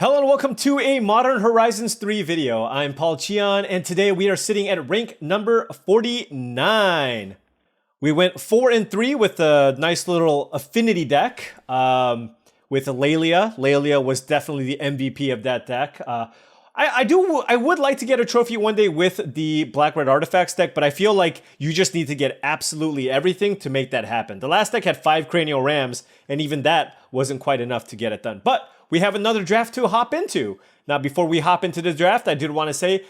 Hello and welcome to a Modern Horizons 3 video. I'm Paul Cheon, and today we are sitting at rank number 49. We went 4 and 3 with a nice little affinity deck with Lelia. Lelia was definitely the MVP of that deck. I would like to get a trophy one day with the Black-Red Artifacts deck, but I feel like you just need to get absolutely everything to make that happen. The last deck had 5 Cranial Rams, and even that wasn't quite enough to get it done. But we have another draft to hop into. Now, before we hop into the draft, I did want to say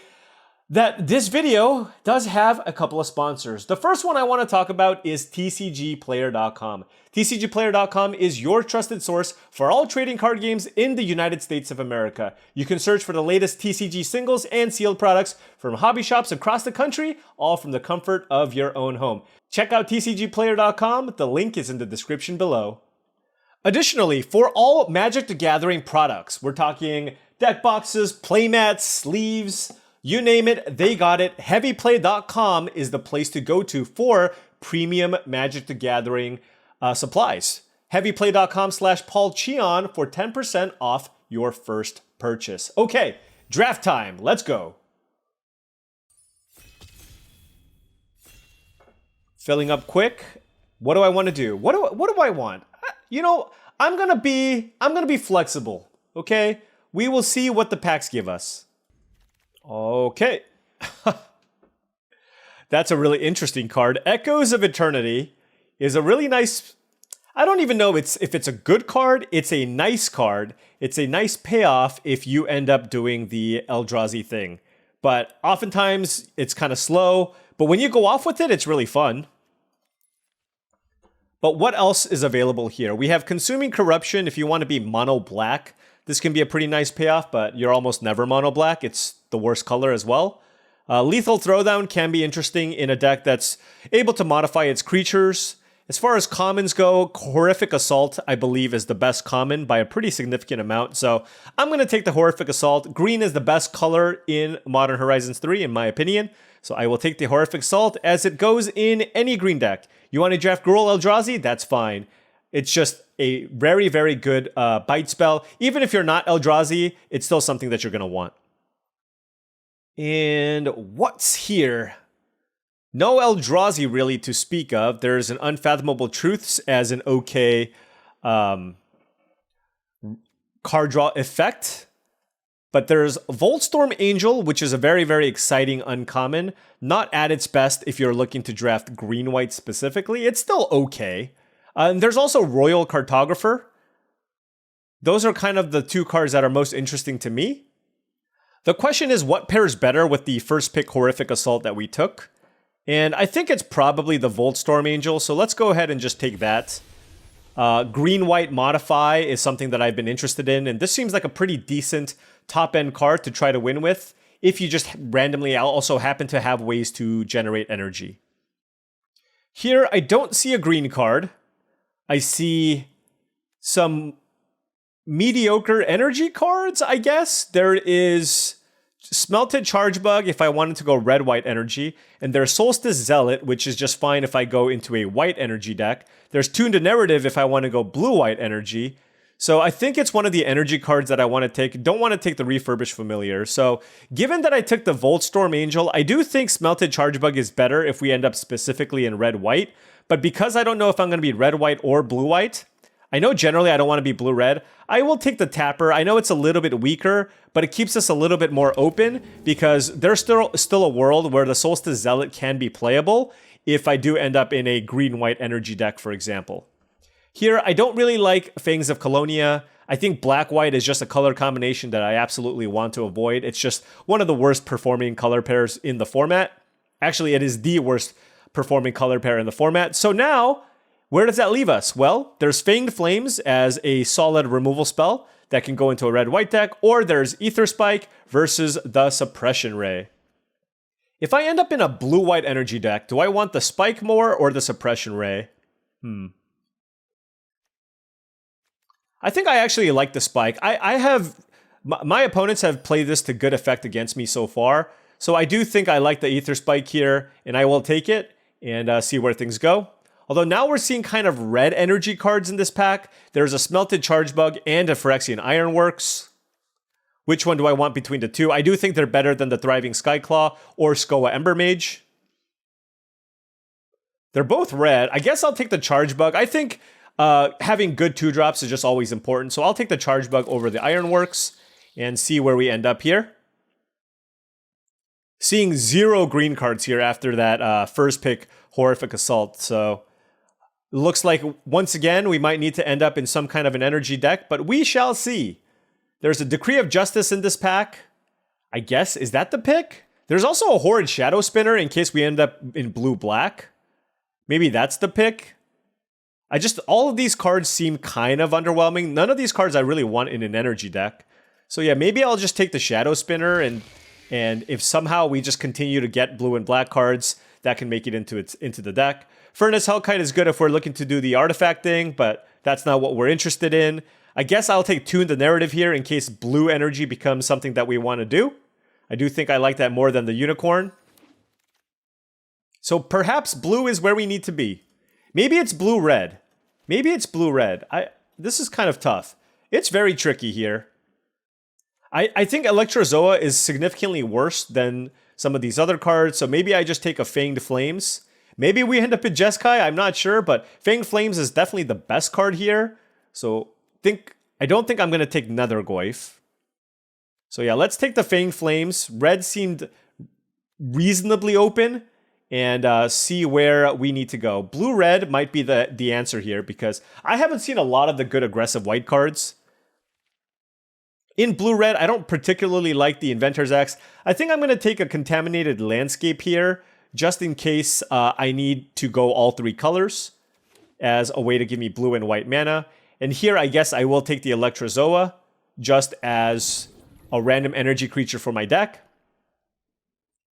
that this video does have a couple of sponsors. The first one I want to talk about is TCGplayer.com. TCGplayer.com is your trusted source for all trading card games in the United States of America. You can search for the latest TCG singles and sealed products from hobby shops across the country, all from the comfort of your own home. Check out TCGplayer.com. The link is in the description below. Additionally, for all Magic the Gathering products, we're talking deck boxes, playmats, sleeves, you name it, they got it. HeavyPlay.com is the place to go to for premium Magic the Gathering supplies. HeavyPlay.com/paulcheon for 10% off your first purchase. Okay, draft time. Let's go. Filling up quick. What do I want to do? What do I want? You know, I'm gonna be flexible, okay? We will see what the packs give us. Okay. That's a really interesting card. Echoes of Eternity is a really nice, I don't even know if it's a good card. It's a nice card. It's a nice payoff if you end up doing the Eldrazi thing. But oftentimes it's kind of slow, but when you go off with it, it's really fun. But what else is available here? We have Consuming Corruption if you want to be mono black. This can be a pretty nice payoff, but you're almost never mono black. It's the worst color as well. Lethal Throwdown can be interesting in a deck that's able to modify its creatures. As far as commons go, Horrific Assault, I believe, is the best common by a pretty significant amount. So I'm going to take the Horrific Assault. Green is the best color in Modern Horizons 3, in my opinion. So I will take the Horrific Assault as it goes in any green deck. You want to draft Gruul Eldrazi? That's fine. It's just a very, very good bite spell. Even if you're not Eldrazi, it's still something that you're going to want. And what's here? No Eldrazi really to speak of. There's an Unfathomable Truths as an okay card draw effect. But there's Voltstorm Angel, which is a very, very exciting uncommon. Not at its best if you're looking to draft green-white specifically. It's still okay. And there's also Royal Cartographer. Those are kind of the two cards that are most interesting to me. The question is, what pairs better with the first pick Horrific Assault that we took? And I think it's probably the Voltstorm Angel, so let's go ahead and just take that. Green-white modify is something that I've been interested in, and this seems like a pretty decent top-end card to try to win with if you just randomly also happen to have ways to generate energy. Here, I don't see a green card. I see some mediocre energy cards, I guess. There is Smelted Chargebug if I wanted to go red-white energy, and there's Solstice Zealot, which is just fine if I go into a white energy deck. There's Tuned to Narrative if I want to go blue-white energy. So I think it's one of the energy cards that I want to take. Don't want to take the Refurbished Familiar. So given that I took the Voltstorm Angel, I do think Smelted Chargebug is better if we end up specifically in red-white. But because I don't know if I'm going to be red-white or blue-white, I know generally I don't want to be blue-red. I will take the Tapper. I know it's a little bit weaker, but it keeps us a little bit more open because there's still a world where the Solstice Zealot can be playable if I do end up in a green-white energy deck, for example. Here, I don't really like Fangs of Colonia. I think black-white is just a color combination that I absolutely want to avoid. It's just one of the worst performing color pairs in the format. Actually, it is the worst performing color pair in the format. So now, where does that leave us? Well, there's Fanged Flames as a solid removal spell that can go into a red-white deck, or there's Ether Spike versus the Suppression Ray. If I end up in a blue-white energy deck, do I want the Spike more or the Suppression Ray? I think I actually like the Spike. My opponents have played this to good effect against me so far, so I do think I like the Ether Spike here, and I will take it and see where things go. Although now we're seeing kind of red energy cards in this pack. There's a Smelted Chargebug and a Phyrexian Ironworks. Which one do I want between the two? I do think they're better than the Thriving Skyclaw or Skoa Embermage. They're both red. I guess I'll take the Charge Bug. I think having good 2-drops is just always important. So I'll take the Charge Bug over the Ironworks and see where we end up here. Seeing 0 green cards here after that first pick Horrific Assault. So it looks like once again we might need to end up in some kind of an energy deck, but we shall see. There's a Decree of Justice in this pack. I guess, is that the pick? There's also a Horrid Shadow Spinner in case we end up in blue-black. Maybe that's the pick. All of these cards seem kind of underwhelming. None of these cards I really want in an energy deck. So yeah, maybe I'll just take the Shadow Spinner, and if somehow we just continue to get blue and black cards, that can make it into the deck. Furnace Hellkite is good if we're looking to do the artifact thing, but that's not what we're interested in. I guess I'll take Tune the Narrative here in case blue energy becomes something that we want to do. I do think I like that more than the Unicorn. So perhaps blue is where we need to be. Maybe it's blue-red. Maybe it's blue-red. This is kind of tough. It's very tricky here. I think Electrozoa is significantly worse than some of these other cards, so maybe I just take a Fanged Flames. Maybe we end up in Jeskai, I'm not sure, but Fanged Flames is definitely the best card here. So I don't think I'm going to take Nethergoyf. So yeah, let's take the Fanged Flames. Red seemed reasonably open, and see where we need to go. Blue-red might be the answer here, because I haven't seen a lot of the good aggressive white cards. In blue-red, I don't particularly like the Inventor's Axe. I think I'm going to take a Contaminated Landscape here, just in case I need to go all 3 colors as a way to give me blue and white mana. And here, I guess I will take the Electrozoa just as a random energy creature for my deck.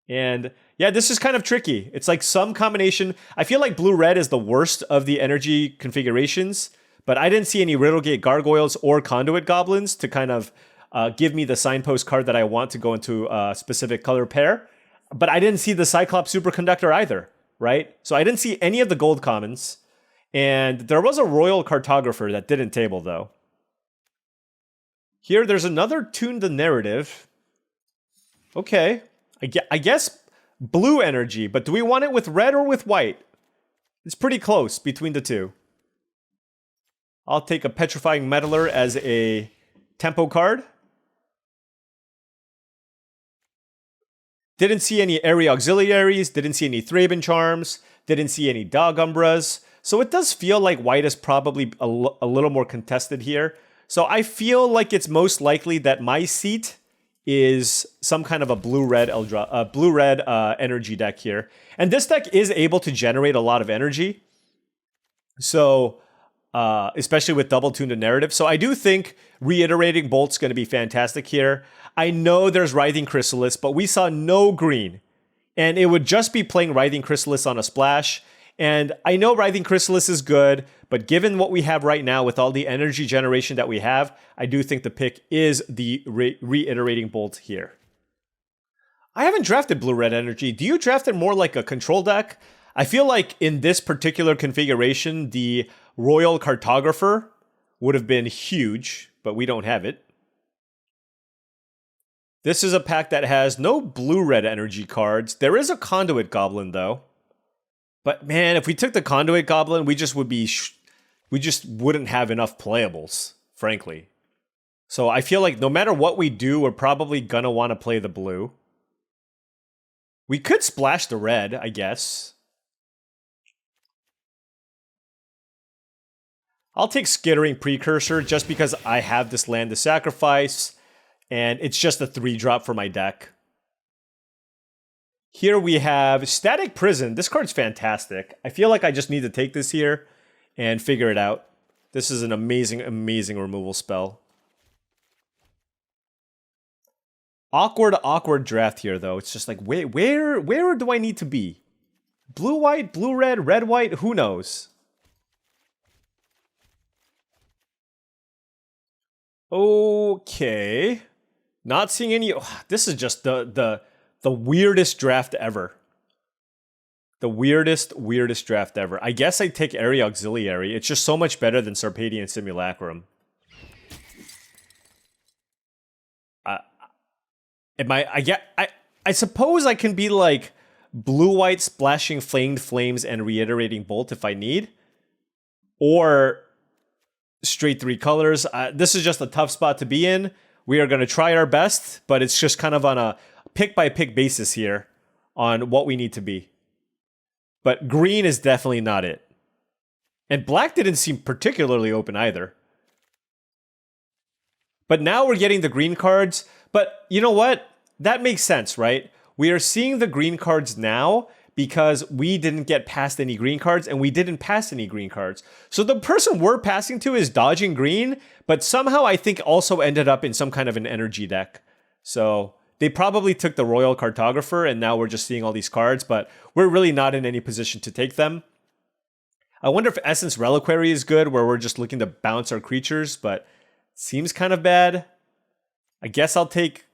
And yeah, this is kind of tricky. It's like some combination. I feel like blue-red is the worst of the energy configurations, but I didn't see any Riddlegate Gargoyles or Conduit Goblins to kind of give me the Signpost card that I want to go into a specific color pair. But I didn't see the Cyclops Superconductor either, right? So I didn't see any of the gold commons. And there was a Royal Cartographer that didn't table, though. Here, there's another Tune the Narrative. Okay. I guess blue energy, but do we want it with red or with white? It's pretty close between the two. I'll take a Petrifying Meddler as a tempo card. Didn't see any Area Auxiliaries, didn't see any Thraben Charms, didn't see any Dog Umbras. So it does feel like white is probably a little more contested here. So I feel like it's most likely that my seat is some kind of a blue-red energy deck here. And this deck is able to generate a lot of energy. So, especially with double Tune to Narrative. So I do think Reiterating Bolt's going to be fantastic here. I know there's Writhing Chrysalis, but we saw no green. And it would just be playing Writhing Chrysalis on a splash. And I know Writhing Chrysalis is good, but given what we have right now with all the energy generation that we have, I do think the pick is the Reiterating Bolt here. I haven't drafted Blue-Red Energy. Do you draft it more like a control deck? I feel like in this particular configuration, the Royal Cartographer would have been huge, but we don't have it. This is a pack that has no Blue-Red Energy cards. There is a Conduit Goblin, though. But man, if we took the Conduit Goblin, we just wouldn't have enough playables, frankly. So I feel like no matter what we do, we're probably gonna want to play the blue. We could splash the red, I guess. I'll take Skittering Precursor just because I have this land to sacrifice, and it's just a 3-drop for my deck. Here we have Static Prison. This card's fantastic. I feel like I just need to take this here and figure it out. This is an amazing, amazing removal spell. Awkward draft here, though. It's just like, where do I need to be? Blue-white, blue-red, red-white, who knows? Okay. Not seeing any... this is just the weirdest draft ever. The weirdest draft ever. I guess I'd take Area Auxiliary. It's just so much better than Sarpadian Simulacrum. I suppose I can be like blue-white splashing Flamed Flames and Reiterating Bolt if I need. Or straight 3 colors. This is just a tough spot to be in. We are going to try our best, but it's just kind of on a pick-by-pick basis here on what we need to be. But green is definitely not it. And black didn't seem particularly open either. But now we're getting the green cards. But you know what? That makes sense, right? We are seeing the green cards now because we didn't get past any green cards and we didn't pass any green cards. So the person we're passing to is dodging green, but somehow I think also ended up in some kind of an energy deck. So they probably took the Royal Cartographer and now we're just seeing all these cards, but we're really not in any position to take them. I wonder if Essence Reliquary is good where we're just looking to bounce our creatures, but seems kind of bad. I guess I'll take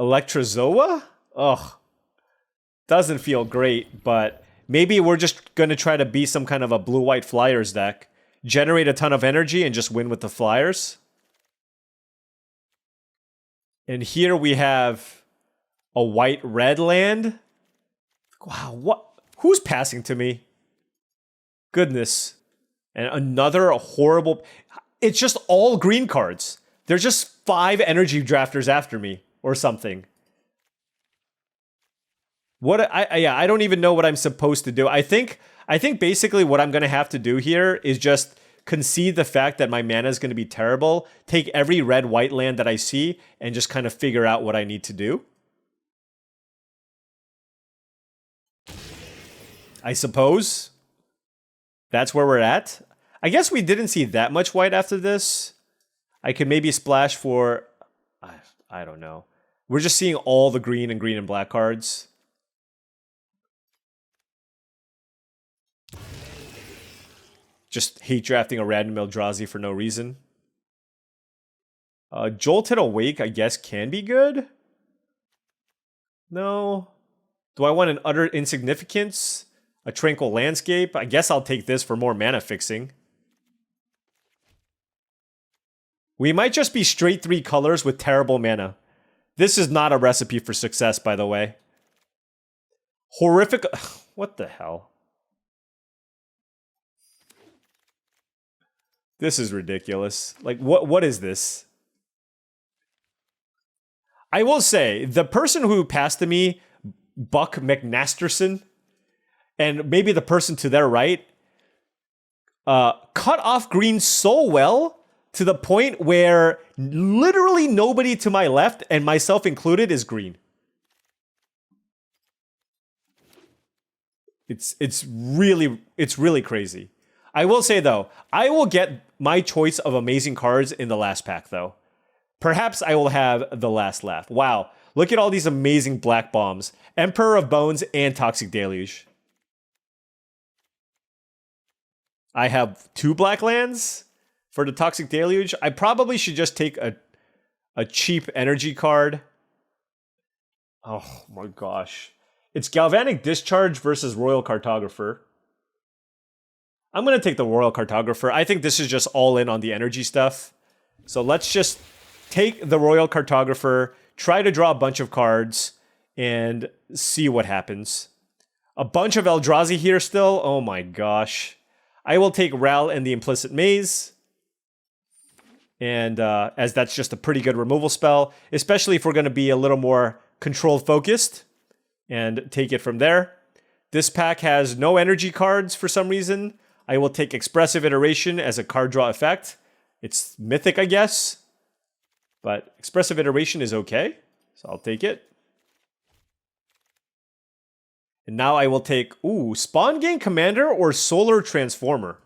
Electrozoa? Ugh. Doesn't feel great, but maybe we're just going to try to be some kind of a blue-white Flyers deck. Generate a ton of energy and just win with the Flyers. And here we have a white-red land. Wow, what? Who's passing to me? Goodness. And another horrible... It's just all green cards. There's just 5 energy drafters after me or something. I don't even know what I'm supposed to do. I think basically what I'm going to have to do here is just concede the fact that my mana is going to be terrible, take every red-white land that I see, and just kind of figure out what I need to do. I suppose that's where we're at. I guess we didn't see that much white after this. I could maybe splash for... I don't know. We're just seeing all the green and black cards. Just hate drafting a random Eldrazi for no reason. Jolted Awake, I guess, can be good. No. Do I want an Utter Insignificance? A Tranquil Landscape? I guess I'll take this for more mana fixing. We might just be straight 3 colors with terrible mana. This is not a recipe for success, by the way. Horrific... What the hell? This is ridiculous. Like, what is this? I will say, the person who passed to me, Buck McNasterson, and maybe the person to their right, cut off green so well to the point where literally nobody to my left, and myself included, is green. It's really crazy. I will say, though, I will get my choice of amazing cards in the last pack, though. Perhaps I will have the last laugh. Wow, look at all these amazing black bombs. Emperor of Bones and Toxic Deluge. I have 2 black lands for the Toxic Deluge. I probably should just take a cheap energy card. Oh my gosh. It's Galvanic Discharge versus Royal Cartographer. I'm going to take the Royal Cartographer. I think this is just all in on the energy stuff. So let's just take the Royal Cartographer, try to draw a bunch of cards, and see what happens. A bunch of Eldrazi here still. Oh my gosh. I will take Ral and the Implicit Maze. And as that's just a pretty good removal spell, especially if we're going to be a little more controlled focused, and take it from there. This pack has no energy cards for some reason. I will take Expressive Iteration as a card draw effect. It's Mythic, I guess. But Expressive Iteration is okay, so I'll take it. And now I will take, Spawn Gain Commander or Solar Transformer.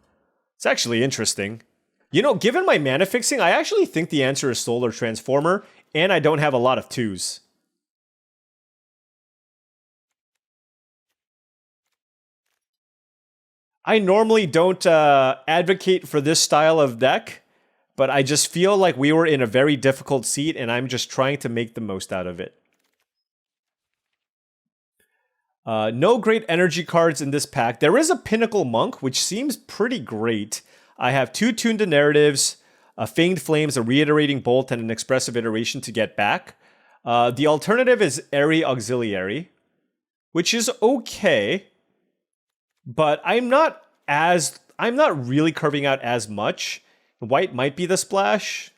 It's actually interesting. You know, given my mana fixing, I actually think the answer is Solar Transformer, and I don't have a lot of 2s. I normally don't advocate for this style of deck, but I just feel like we were in a very difficult seat and I'm just trying to make the most out of it. No great energy cards in this pack. There is a Pinnacle Monk, which seems pretty great. I have 2 Tuned Narratives, a Fanged Flames, a Reiterating Bolt, and an Expressive Iteration to get back. The alternative is Airy Auxiliary, which is okay, but I'm not really curving out as much. White might be the splash.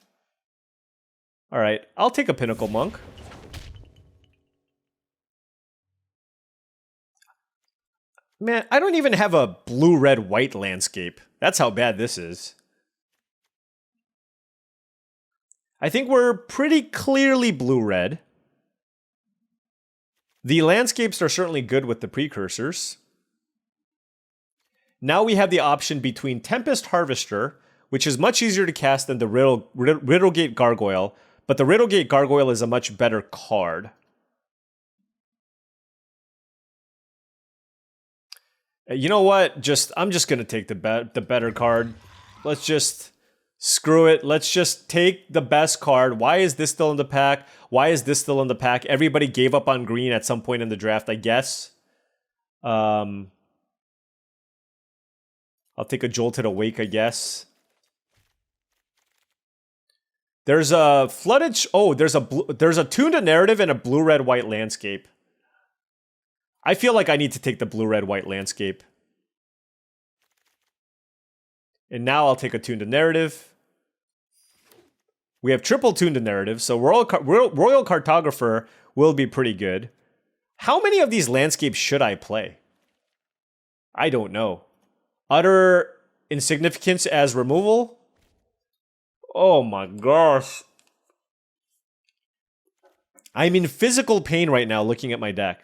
All right, I'll take a Pinnacle Monk. Man, I don't even have a blue-red-white landscape. That's how bad this is. I think we're pretty clearly blue-red. The landscapes are certainly good with the precursors. Now we have the option between Tempest Harvester, which is much easier to cast than the Riddlegate Gargoyle, but the Riddlegate Gargoyle is a much better card. You know what? I'm just gonna take the better card. Let's just screw it. Let's just take the best card. Why is this still in the pack? Why is this still in the pack? Everybody gave up on green at some point in the draft, I guess. I'll take a Jolted Awake, I guess. There's a flooded. Oh, there's a Tuned to Narrative and a blue-red-white landscape. I feel like I need to take the blue-red-white landscape. And now I'll take a Tuned to Narrative. We have triple Tuned to Narrative, so Royal Cartographer will be pretty good. How many of these landscapes should I play? I don't know. Utter Insignificance as removal? Oh my gosh. I'm in physical pain right now looking at my deck.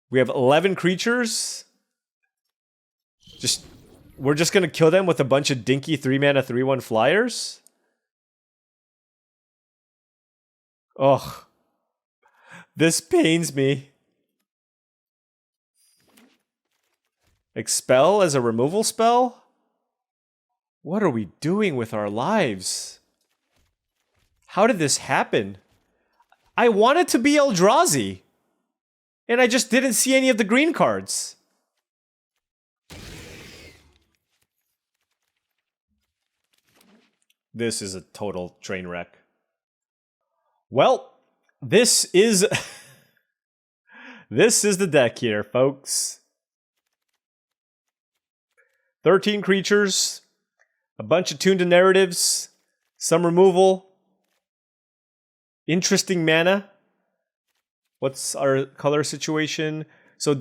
We have 11 creatures. We're just gonna kill them with a bunch of dinky 3-mana 3/1 flyers? Ugh. This pains me. Expel as a removal spell? What are we doing with our lives? How did this happen? I wanted to be Eldrazi. And I just didn't see any of the green cards. This is a total train wreck. Well, this is the deck here, folks. 13 creatures, a bunch of Tuned to Narratives, some removal, interesting mana. What's our color situation? So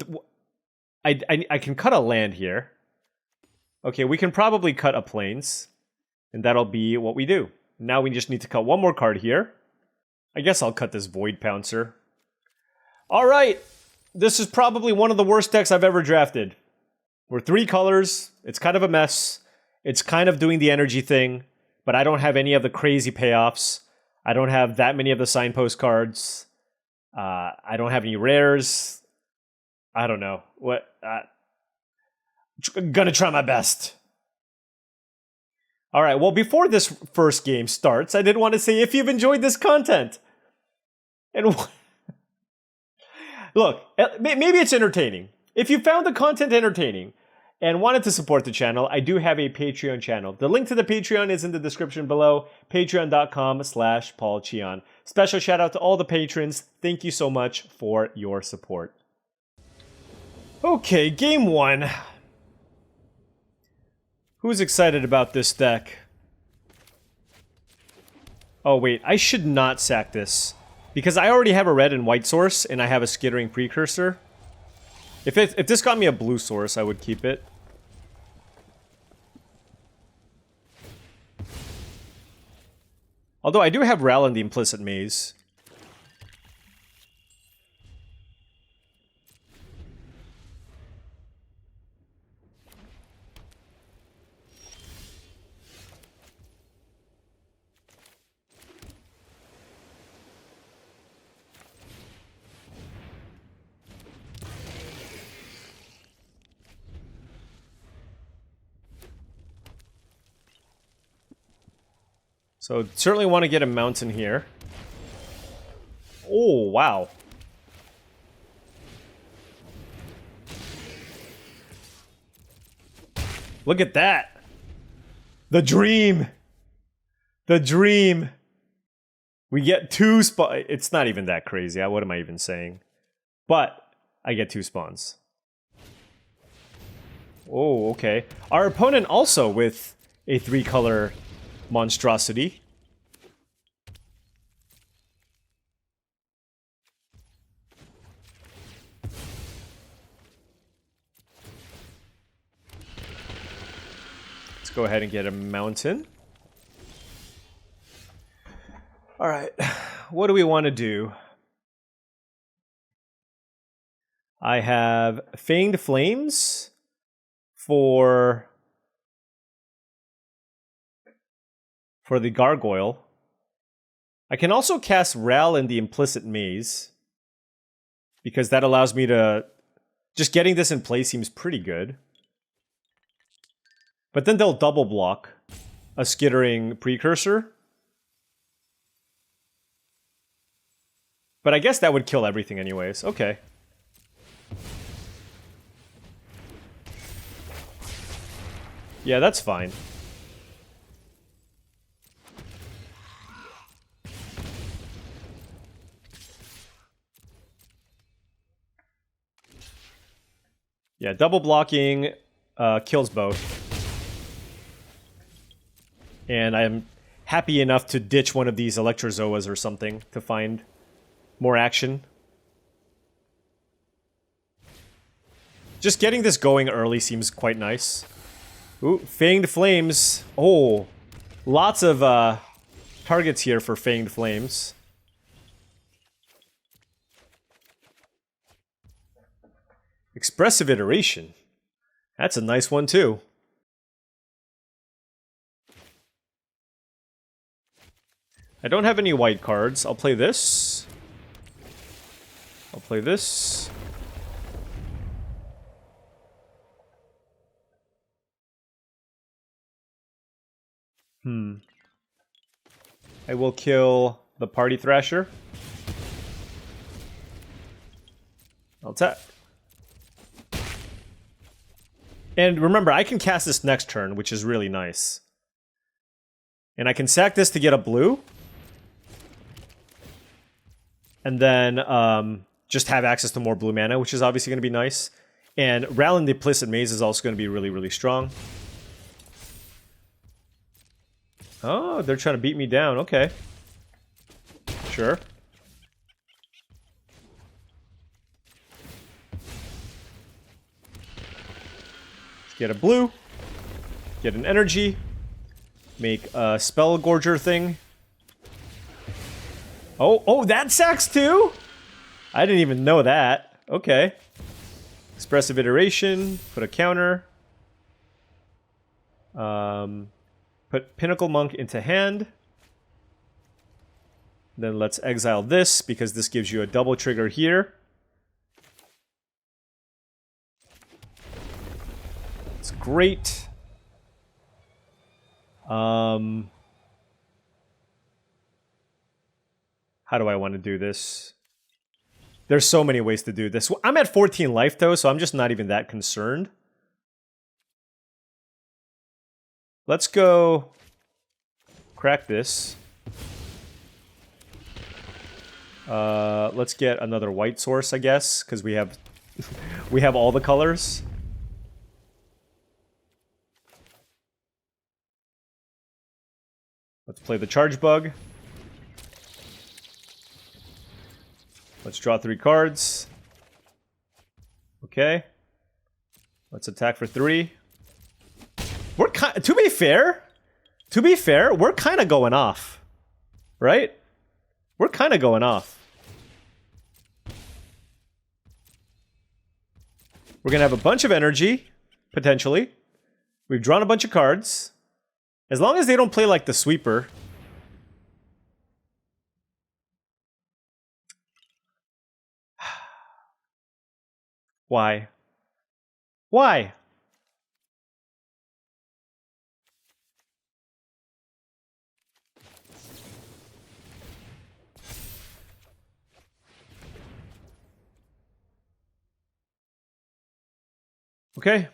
I can cut a land here. Okay, we can probably cut a plains, and that'll be what we do. Now we just need to cut one more card here. I guess I'll cut this Void Pouncer. All right, this is probably one of the worst decks I've ever drafted. We're 3 colors. It's kind of a mess. It's kind of doing the energy thing, but I don't have any of the crazy payoffs. I don't have that many of the signpost cards. I don't have any rares. I don't know. What? Gonna try my best. All right, well, before this first game starts, I did want to say if you've enjoyed this content. And look, maybe it's entertaining. If you found the content entertaining and wanted to support the channel, I do have a Patreon channel. The link to the Patreon is in the description below, patreon.com/paulcheon. Special shout out to all the patrons. Thank you so much for your support. Okay, game 1. Who's excited about this deck? Oh wait, I should not sack this. Because I already have a red and white source, and I have a Skittering Precursor. If this got me a blue source, I would keep it. Although I do have Ral in the Implicit Maze. So certainly want to get a mountain here. Oh, wow. Look at that. The dream. The dream. We get 2 spawns. It's not even that crazy. What am I even saying? But I get 2 spawns. Oh, okay. Our opponent also with a 3-color monstrosity. Let's go ahead and get a mountain. All right, what do we want to do? I have Fanged Flames for the Gargoyle. I can also cast Ral in the Implicit Maze, because that allows me to... Just getting this in play seems pretty good. But then they'll double block a Skittering Precursor. But I guess that would kill everything anyways. Okay. Yeah, that's fine. Yeah, double blocking kills both. And I'm happy enough to ditch one of these Electrozoas or something to find more action. Just getting this going early seems quite nice. Ooh, Fanged Flames. Oh, lots of targets here for Fanged Flames. Expressive Iteration. That's a nice one too. I don't have any white cards. I'll play this. I'll play this. I will kill the Party Thrasher. I'll tap. And remember, I can cast this next turn, which is really nice. And I can sack this to get a blue. And then just have access to more blue mana, which is obviously going to be nice. And Ral in the Implicit Maze is also going to be really, really strong. Oh, they're trying to beat me down. Okay. Sure. Let's get a blue. Get an energy. Make a Spell Gorger thing. Oh, that sacks too? I didn't even know that. Okay. Expressive Iteration. Put a counter. Put Pinnacle Monk into hand. Then let's exile this, because this gives you a double trigger here. It's great. How do I want to do this? There's so many ways to do this. I'm at 14 life though, so I'm just not even that concerned. Let's go crack this. Let's get another white source, I guess, because we have we have all the colors. Let's play the Charge Bug. Let's draw 3 cards. Okay. Let's attack for 3. We're to be fair, we're kind of going off, right? We're kind of going off. We're gonna have a bunch of energy, potentially. We've drawn a bunch of cards. As long as they don't play like the sweeper. Why? Why? Okay.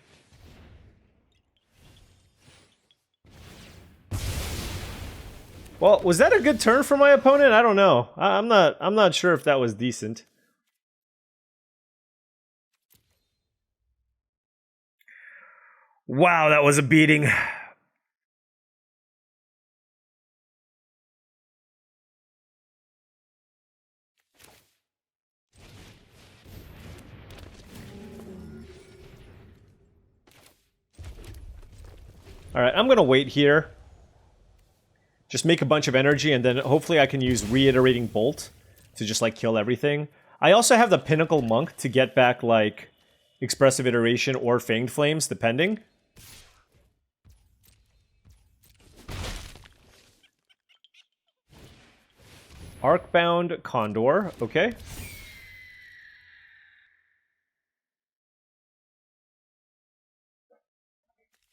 Well, was that a good turn for my opponent? I don't know. I'm not sure if that was decent. Wow, that was a beating. Alright, I'm gonna wait here. Just make a bunch of energy, and then hopefully I can use Reiterating Bolt to just, like, kill everything. I also have the Pinnacle Monk to get back, like, Expressive Iteration or Fanged Flames, depending. Arcbound Condor, okay.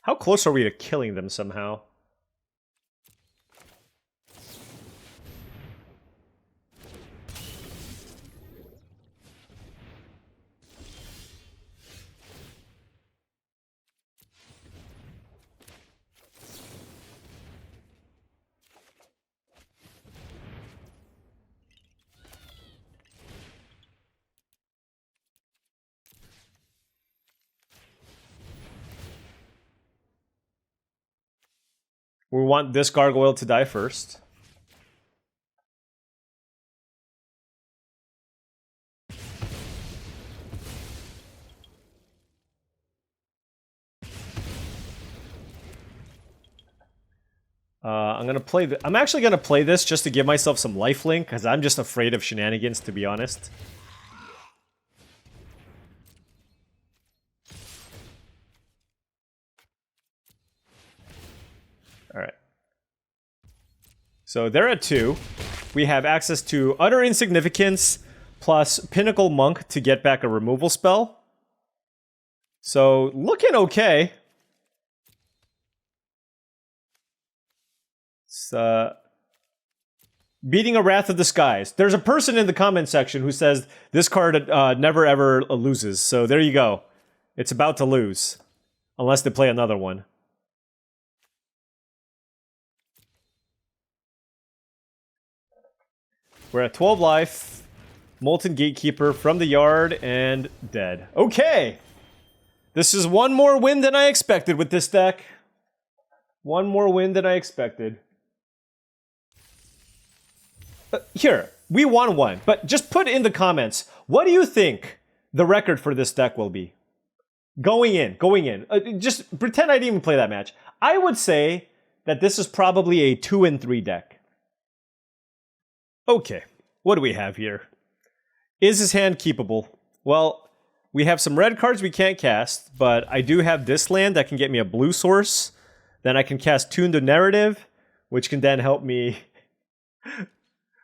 How close are we to killing them somehow? We want this gargoyle to die first. I'm actually gonna play this just to give myself some lifelink, because I'm just afraid of shenanigans, to be honest. Alright. So they're at 2. We have access to Utter Insignificance plus Pinnacle Monk to get back a removal spell. So, looking okay. It's, beating a Wrath of the Skies. There's a person in the comment section who says this card never ever loses. So there you go. It's about to lose. Unless they play another one. We're at 12 life. Molten Gatekeeper from the yard and dead. Okay! This is one more win than I expected with this deck. One more win than I expected. Here, we won one, but just put in the comments, what do you think the record for this deck will be? Going in. Just pretend I didn't even play that match. I would say that this is probably a 2-3 deck. Okay, what do we have here? Is his hand keepable? Well, we have some red cards we can't cast, but I do have this land that can get me a blue source. Then I can cast Tune to Narrative, which can then help me...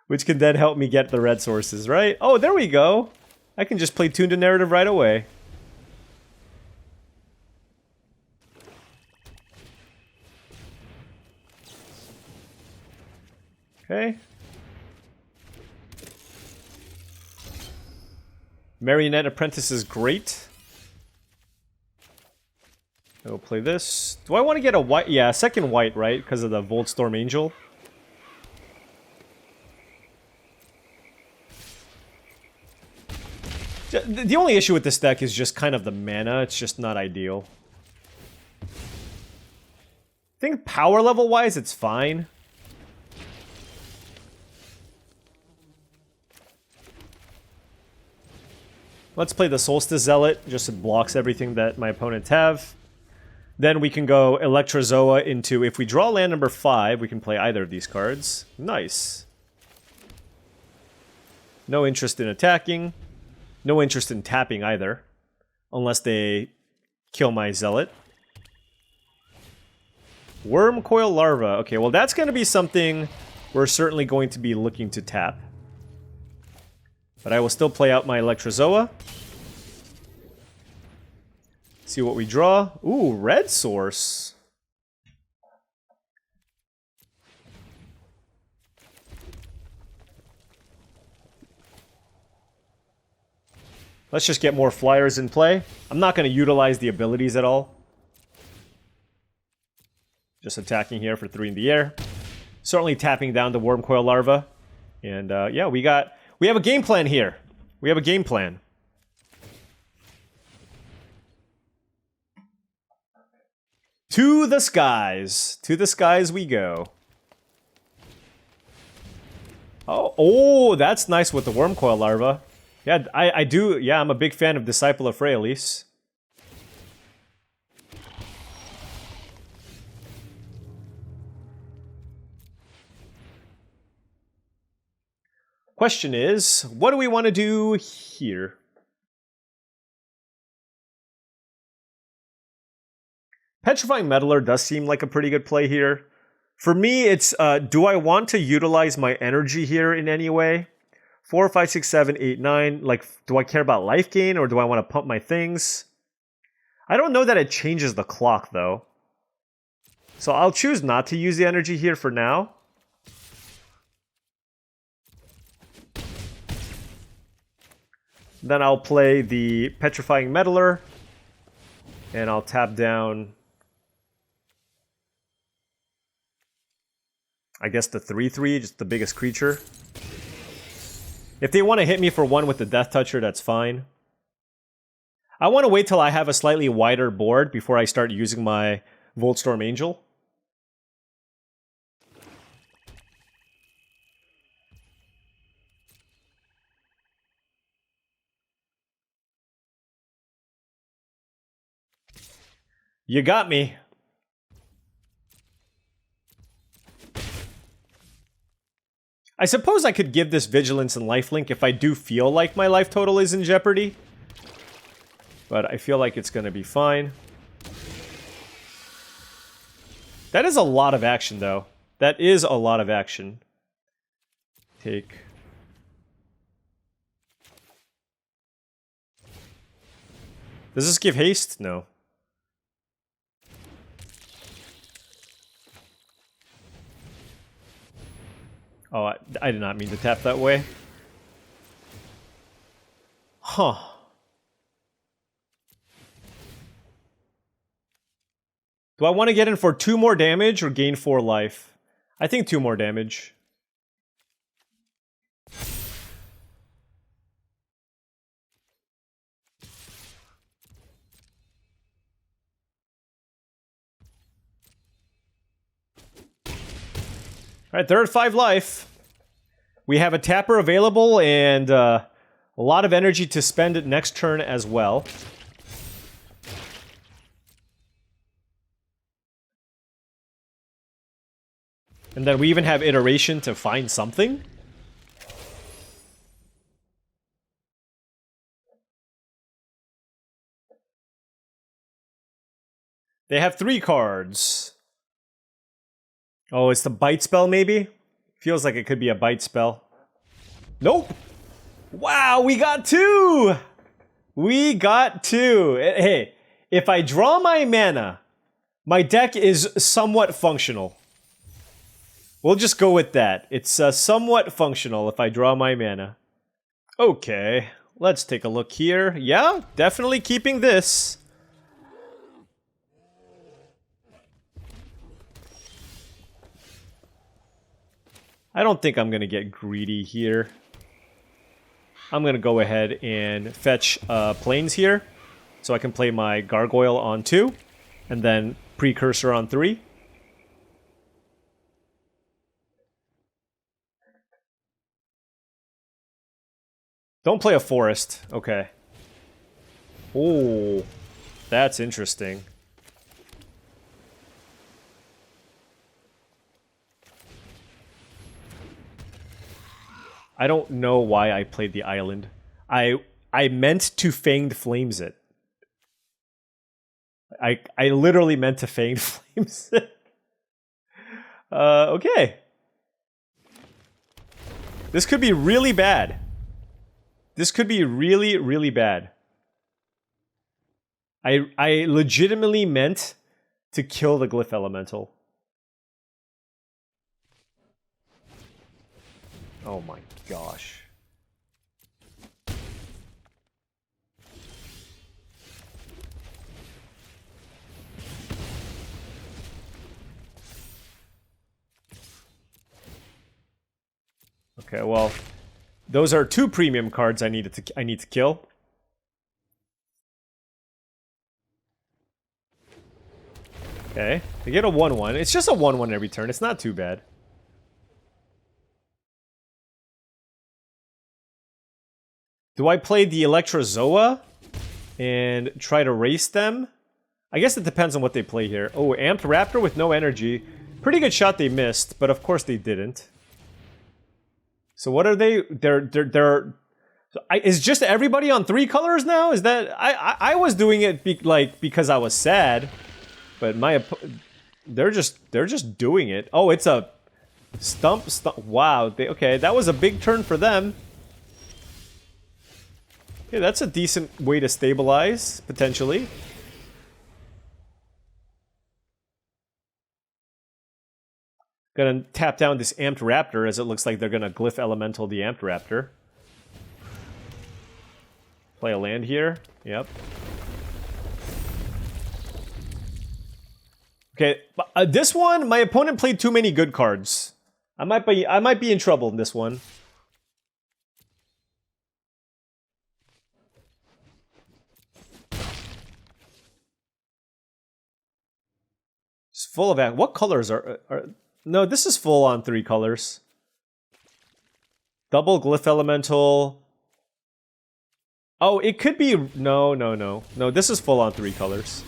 get the red sources, right? Oh, there we go! I can just play Tune to Narrative right away. Okay. Marionette Apprentice is great. I'll play this. Do I want to get a white? Yeah, a second white, right? Because of the Voltstorm Angel. The only issue with this deck is just kind of the mana. It's just not ideal. I think power level wise, it's fine. Let's play the Solstice Zealot, just it blocks everything that my opponents have. Then we can go Electrozoa into, if we draw land number 5, we can play either of these cards. Nice. No interest in attacking. No interest in tapping either. Unless they kill my Zealot. Worm Coil Larva. Okay, well that's going to be something we're certainly going to be looking to tap. But I will still play out my Electrozoa. See what we draw. Ooh, red source. Let's just get more flyers in play. I'm not going to utilize the abilities at all. Just attacking here for 3 in the air. Certainly tapping down the worm coil larva. And yeah, we have a game plan here. We have a game plan. To the skies. To the skies we go. Oh, that's nice with the worm coil larva. Yeah, I do. Yeah, I'm a big fan of Disciple of Fraelis. Question is, what do we want to do here? Petrifying Meddler does seem like a pretty good play here. For me, it's, do I want to utilize my energy here in any way? 4, 5, 6, 7, 8, 9. Like, do I care about life gain or do I want to pump my things? I don't know that it changes the clock, though. So I'll choose not to use the energy here for now. Then I'll play the Petrifying Meddler. And I'll tap down, I guess, the 3/3, just the biggest creature. If they want to hit me for 1 with the Death Toucher, that's fine. I want to wait till I have a slightly wider board before I start using my Voltstorm Angel. You got me. I suppose I could give this Vigilance and Lifelink if I do feel like my life total is in jeopardy. But I feel like it's going to be fine. That is a lot of action, though. That is a lot of action. Take. Does this give haste? No. Oh, I did not mean to tap that way. Huh. Do I want to get in for 2 more damage or gain 4 life? I think 2 more damage. Alright, they're at 5 life. We have a tapper available and a lot of energy to spend it next turn as well. And then we even have iteration to find something. They have 3 cards. Oh, it's the bite spell, maybe? Feels like it could be a bite spell. Nope! Wow, we got 2! We got 2! Hey, if I draw my mana, my deck is somewhat functional. We'll just go with that. It's somewhat functional if I draw my mana. Okay, let's take a look here. Yeah, definitely keeping this. I don't think I'm going to get greedy here. I'm going to go ahead and fetch planes here. So I can play my Gargoyle on 2. And then Precursor on 3. Don't play a Forest. Okay. Oh, that's interesting. I don't know why I played the island. I meant to Fanged Flames it. I literally meant to Fanged Flames it. Okay. This could be really bad. This could be really, really bad. I legitimately meant to kill the Glyph Elemental. Oh my gosh. Okay, well, those are 2 premium cards I need to kill. Okay, they get a 1/1. It's just a 1/1 every turn. It's not too bad. Do I play the Electrozoa and try to race them? I guess it depends on what they play here. Oh, Amped Raptor with no energy. Pretty good shot they missed, but of course they didn't. So what are they? Is just everybody on 3 colors now? Is that I was doing it because I was sad, but they're just doing it. Oh, it's a stump. Wow. Okay, that was a big turn for them. Okay, that's a decent way to stabilize potentially. Gonna tap down this Amped Raptor as it looks like they're gonna Glyph Elemental the Amped Raptor. Play a land here. Yep. Okay, this one, my opponent played too many good cards. I might be in trouble in this one. It's full of what colors are no, this is full on 3 colors. Double Glyph Elemental. Oh, it could be no. No, this is full on 3 colors.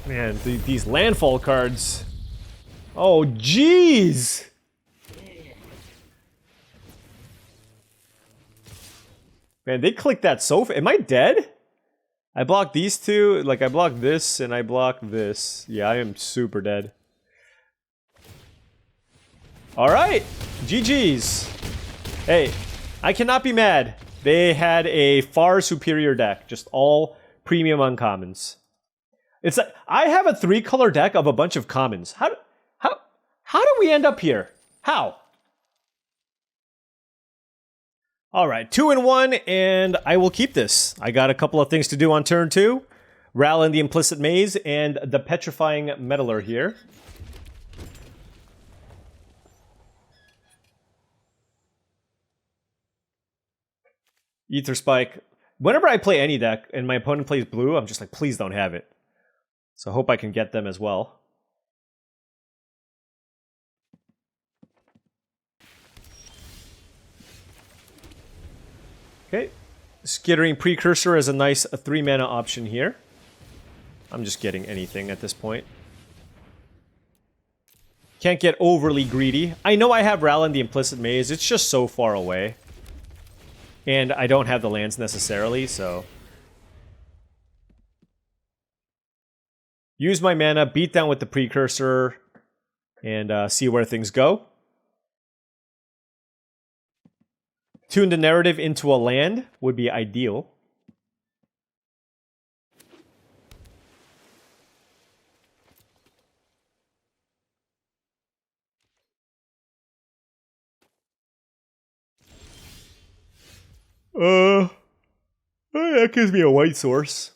Man, these landfall cards. Oh, jeez! Man, they clicked that so fast. Am I dead? I blocked these 2. Like, I blocked this and I blocked this. Yeah, I am super dead. Alright! GG's. Hey, I cannot be mad. They had a far superior deck. Just all premium uncommons. It's like, I have a 3-color deck of a bunch of commons. How do we end up here? How? Alright, 2-1, and I will keep this. I got a couple of things to do on turn 2. Ral in the Implicit Maze and the Petrifying Meddler here. Ether Spike. Whenever I play any deck and my opponent plays blue, I'm just like, please don't have it. So I hope I can get them as well. Okay. Skittering Precursor is a nice 3-mana option here. I'm just getting anything at this point. Can't get overly greedy. I know I have Ral in the Implicit Maze. It's just so far away. And I don't have the lands necessarily, so... Use my mana, beat down with the Precursor, and see where things go. Tune the narrative into a land would be ideal. That gives me a white source.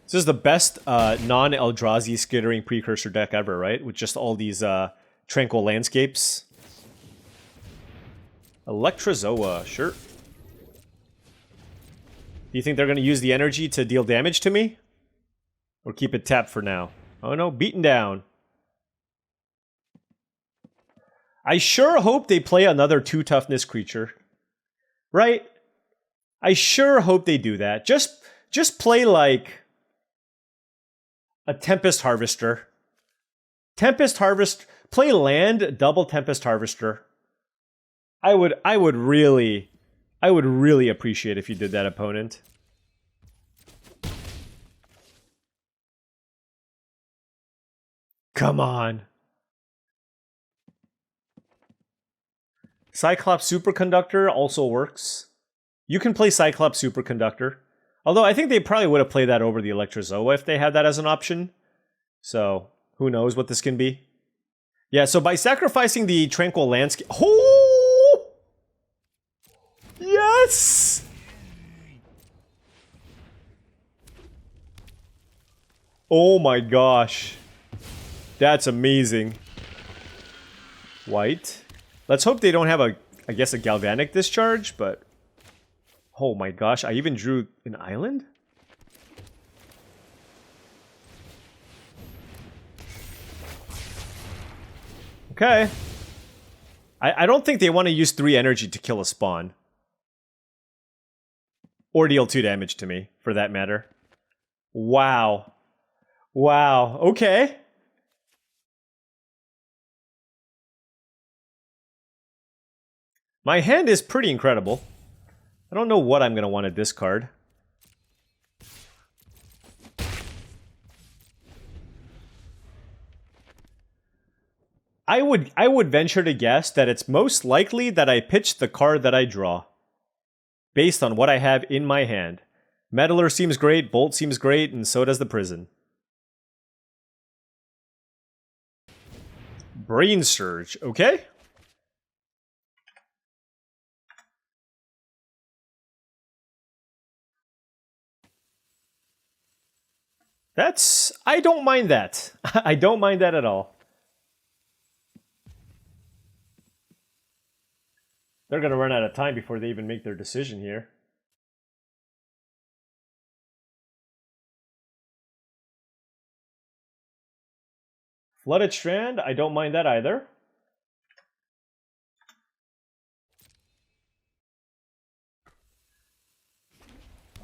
This is the best non-Eldrazi Skittering Precursor deck ever, right? With just all these tranquil landscapes. Electrozoa, sure. Do you think they're going to use the energy to deal damage to me? Or keep it tapped for now? Oh no, beaten down. I sure hope they play another 2-toughness creature. Right? I sure hope they do that. Just play like... a Tempest Harvester. Tempest Harvest. Play land, double Tempest Harvester. I would really appreciate if you did that, opponent. Come on. Cyclops Superconductor also works. You can play Cyclops Superconductor. Although I think they probably would have played that over the Electrozoa if they had that as an option. So, who knows what this can be? Yeah, so by sacrificing the Tranquil Landscape... Oh! Yes! Oh my gosh. That's amazing. White. Let's hope they don't have a, I guess, a Galvanic Discharge, but... Oh my gosh, I even drew an island? Okay. I don't think they want to use 3 energy to kill a spawn. Or deal 2 damage to me, for that matter. Wow. Wow, okay. My hand is pretty incredible. I don't know what I'm going to want to discard. I would venture to guess that it's most likely that I pitch the card that I draw. Based on what I have in my hand. Meddler seems great, Bolt seems great, and so does the Prison. Brain Surge, okay. I don't mind that. I don't mind that at all. They're gonna run out of time before they even make their decision here. Flooded Strand, I don't mind that either.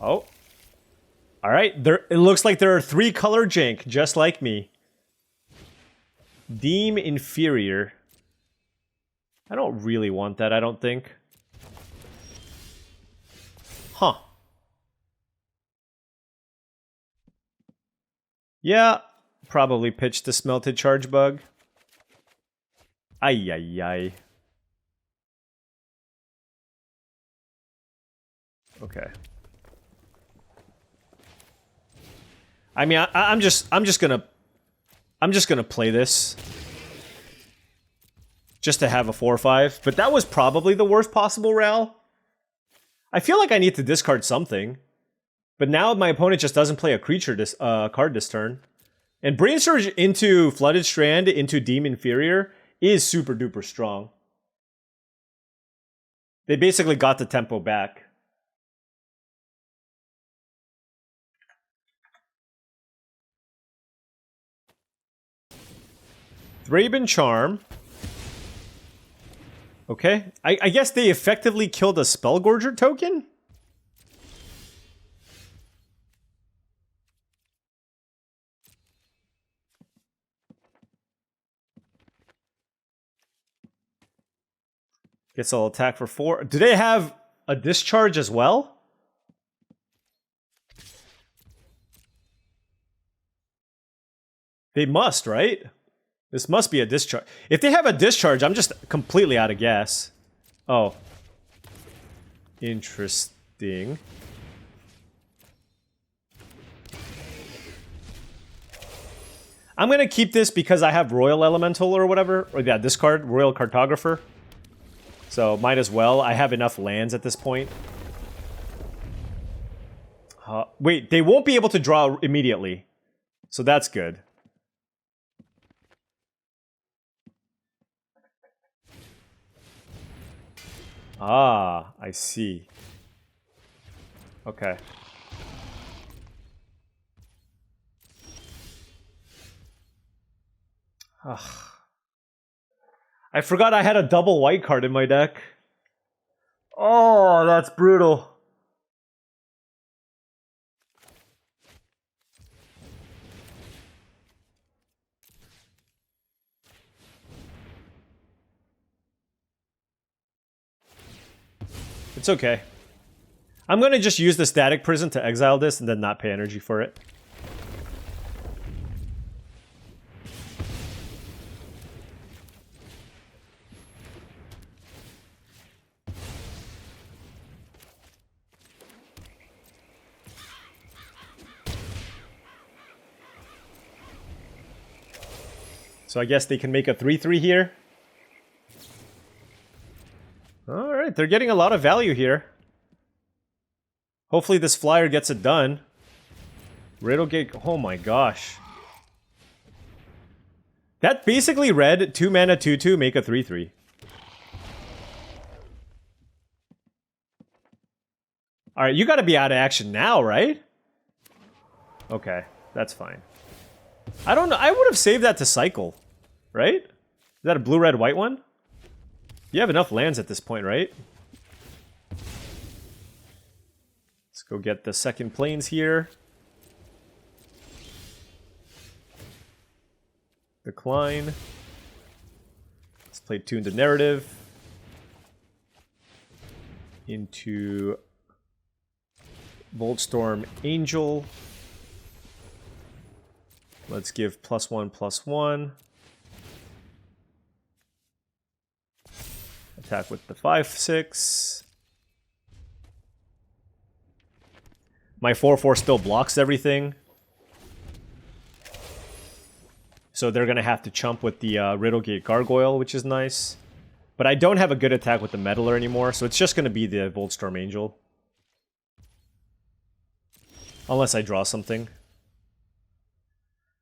Oh. Alright, it looks like there are 3 color jank, just like me. Deem Inferior. I don't really want that, I don't think. Huh. Yeah, probably pitch the Smelted Charge Bug. Ay, ay, ay. Okay. I mean, I'm just gonna play this. Just to have a 4/5. But that was probably the worst possible Ral. I feel like I need to discard something. But now my opponent just doesn't play a creature card this turn. And Brain Surge into Flooded Strand into Deem Inferior is super duper strong. They basically got the tempo back. Thraben Charm. Okay. I guess they effectively killed a Spellgorger token? Guess I'll attack for 4. Do they have a discharge as well? They must, right? This must be a discharge. If they have a discharge, I'm just completely out of gas. Oh. Interesting. I'm gonna keep this because I have Royal Elemental or whatever. Or yeah, this card, Royal Cartographer. So might as well. I have enough lands at this point. Wait, they won't be able to draw immediately. So that's good. Ah, I see. Okay. Ugh. I forgot I had a double white card in my deck. Oh, that's brutal. It's okay. I'm going to just use the Static Prison to exile this and then not pay energy for it. So I guess they can make a 3/3 here. Alright, they're getting a lot of value here. Hopefully this flyer gets it done. Riddlegate, oh my gosh. That basically read 2 mana 2/2, make a 3/3. Alright, you gotta be out of action now, right? Okay, that's fine. I don't know, I would have saved that to cycle, right? Is that a blue, red, white one? You have enough lands at this point, right? Let's go get the second plains here. Decline. Let's play Tune the Narrative. Into Voltstorm Angel. Let's give +1/+1. Attack with the 5/6. My 4/4 still blocks everything. So they're going to have to chump with the Riddlegate Gargoyle, which is nice. But I don't have a good attack with the Meddler anymore, so it's just going to be the Voltstorm Angel. Unless I draw something.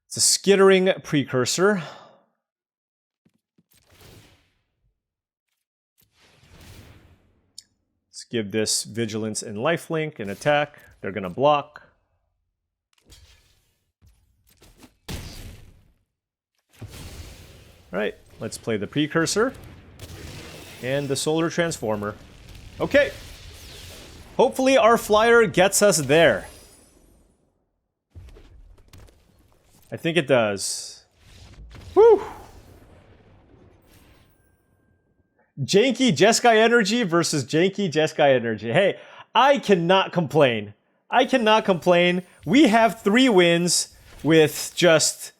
It's a Skittering Precursor. Let's give this Vigilance and Lifelink an attack. They're going to block. Alright, let's play the Precursor. And the Solar Transformer. Okay. Hopefully our flyer gets us there. I think it does. Woo! Janky Jeskai Energy versus Janky Jeskai Energy. Hey, I cannot complain. I cannot complain. We have 3 wins with just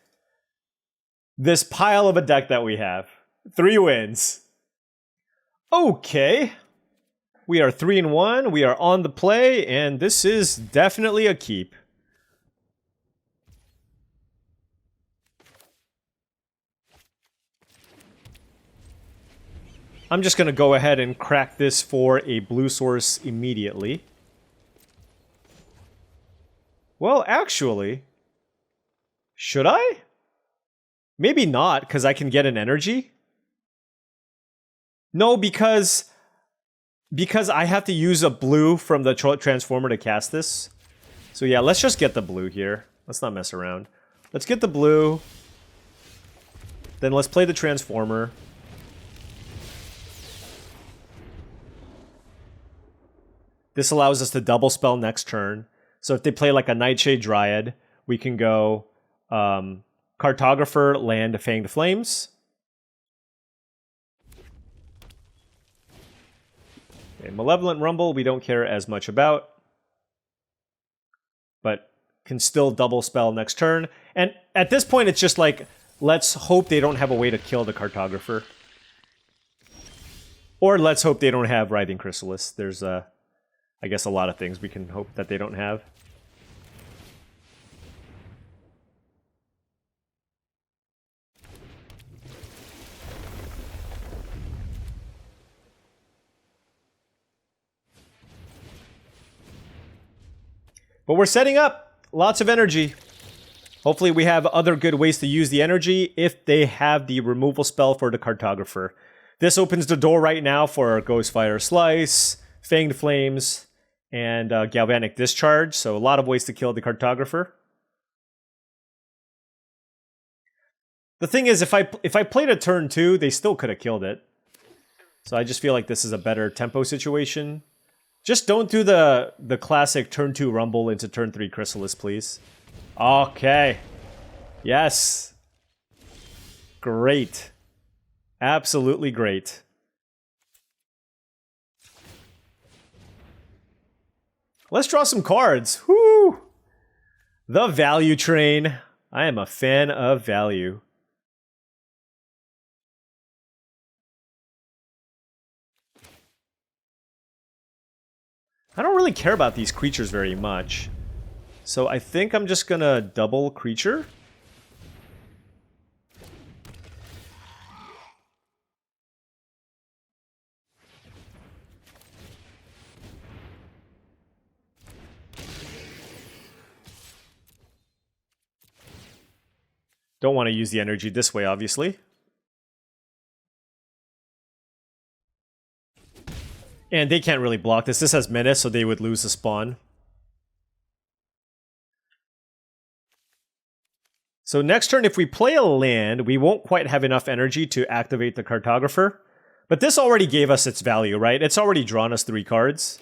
this pile of a deck that we have. 3 wins. Okay. We are 3-1. We are on the play, and this is definitely a keep. I'm just going to go ahead and crack this for a blue source immediately. Well, actually, should I? Maybe not, because I can get an energy. No, because I have to use a blue from the Transformer to cast this. So yeah, let's just get the blue here. Let's not mess around. Let's get the blue. Then let's play the Transformer. This allows us to double spell next turn. So if they play like a Nightshade Dryad, we can go Cartographer, land Fanged Flames. Okay, Malevolent Rumble, we don't care as much about. But can still double spell next turn. And at this point, it's just like, let's hope they don't have a way to kill the Cartographer. Or let's hope they don't have Writhing Chrysalis. There's I guess a lot of things we can hope that they don't have. But we're setting up lots of energy. Hopefully we have other good ways to use the energy if they have the removal spell for the Cartographer. This opens the door right now for Ghostfire Slice, Fanged Flames, and Galvanic Discharge, so a lot of ways to kill the Cartographer. The thing is, if I played a turn 2, they still could have killed it. So I just feel like this is a better tempo situation. Just don't do the classic turn 2 Rumble into turn 3 Chrysalis, please. Okay. Yes. Great. Absolutely great. Let's draw some cards. Woo! The value train. I am a fan of value. I don't really care about these creatures very much. So I think I'm just gonna double creature. Don't want to use the energy this way, obviously. And they can't really block this. This has menace, so they would lose the spawn. So next turn, if we play a land, we won't quite have enough energy to activate the cartographer. But this already gave us its value, right? It's already drawn us 3 cards.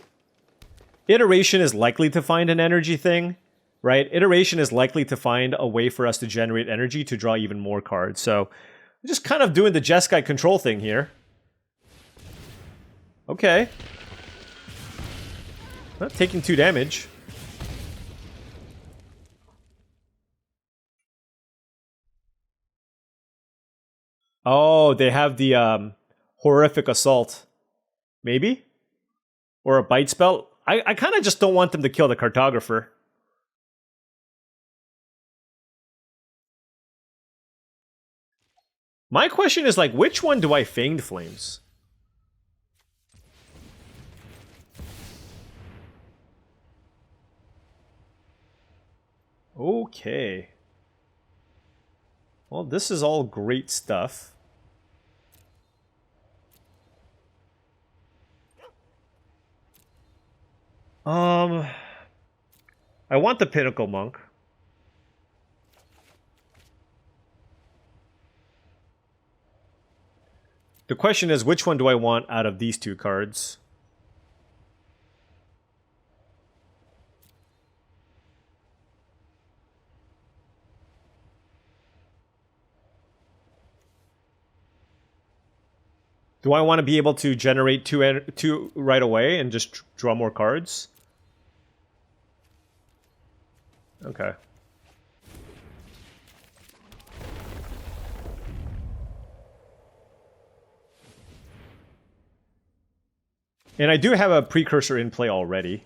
Iteration is likely to find an energy thing, right? Iteration is likely to find a way for us to generate energy to draw even more cards. So we're just kind of doing the Jeskai control thing here. Okay. Not taking 2 damage. Oh, they have the horrific assault. Maybe? Or a bite spell? I kind of just don't want them to kill the cartographer. My question is, like, which one do I Fanged Flames? Okay. Well, this is all great stuff. I want the Pinnacle Monk. The question is, which one do I want out of these 2 cards? Do I want to be able to generate two right away and just draw more cards? Okay. And I do have a precursor in play already.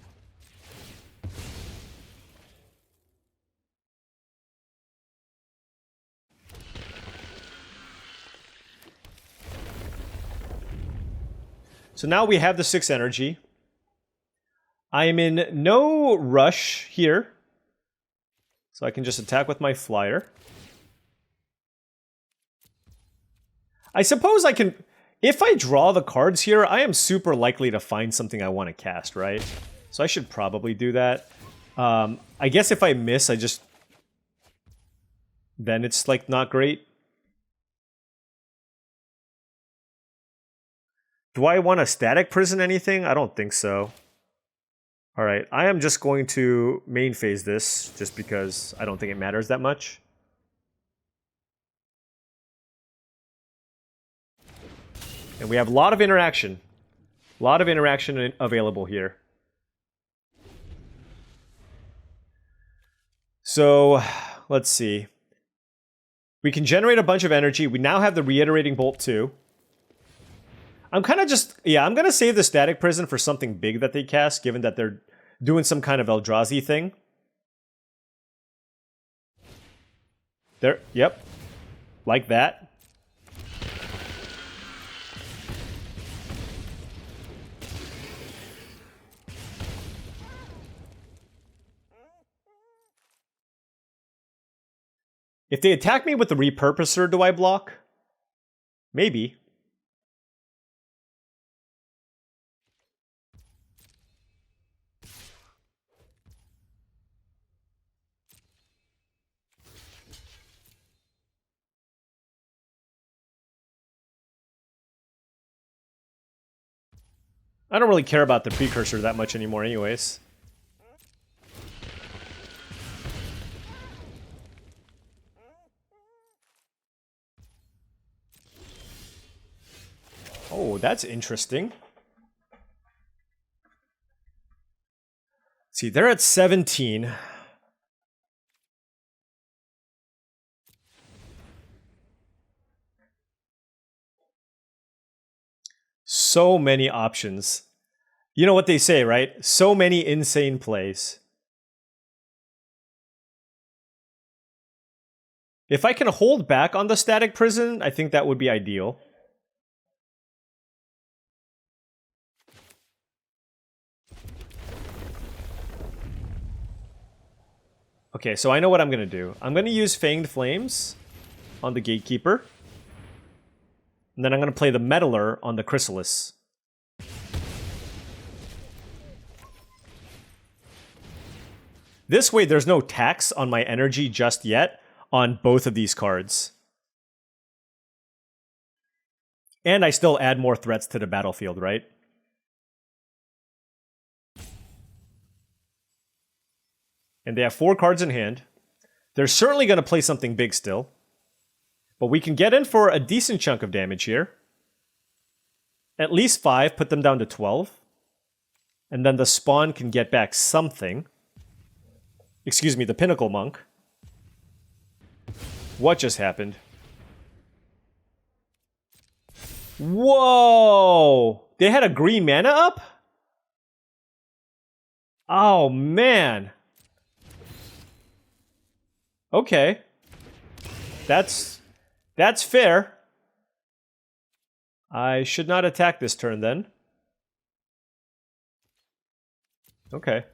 So now we have the 6 energy. I am in no rush here. So I can just attack with my flyer. I suppose I can... If I draw the cards here, I am super likely to find something I want to cast, right? So I should probably do that. I guess if I miss, I just... Then it's, like, not great. Do I want to static prison anything? I don't think so. Alright, I am just going to main phase this, just because I don't think it matters that much. And we have a lot of interaction. A lot of interaction available here. So, let's see. We can generate a bunch of energy. We now have the Reiterating Bolt too. I'm kind of just... Yeah, I'm going to save the Static Prison for something big that they cast, given that they're doing some kind of Eldrazi thing. There, yep. Like that. If they attack me with the Repurposer, do I block? Maybe. I don't really care about the Precursor that much anymore anyways. Oh, that's interesting. See, they're at 17. So many options. You know what they say, right? So many insane plays. If I can hold back on the Static Prison, I think that would be ideal. Okay, so I know what I'm going to do. I'm going to use Fanged Flames. on the Gatekeeper. And then I'm going to play the Meddler on the Chrysalis. This way, there's no tax on my energy just yet on both of these cards. And I still add more threats to the battlefield, right? And they have 4 cards in hand. They're certainly going to play something big still. But we can get in for a decent chunk of damage here. At least 5, put them down to 12. And then the Spawn can get back something. Excuse me, the Pinnacle Monk. What just happened? Whoa! They had a green mana up? Oh, man. Okay. That's fair. I should not attack this turn then. Okay.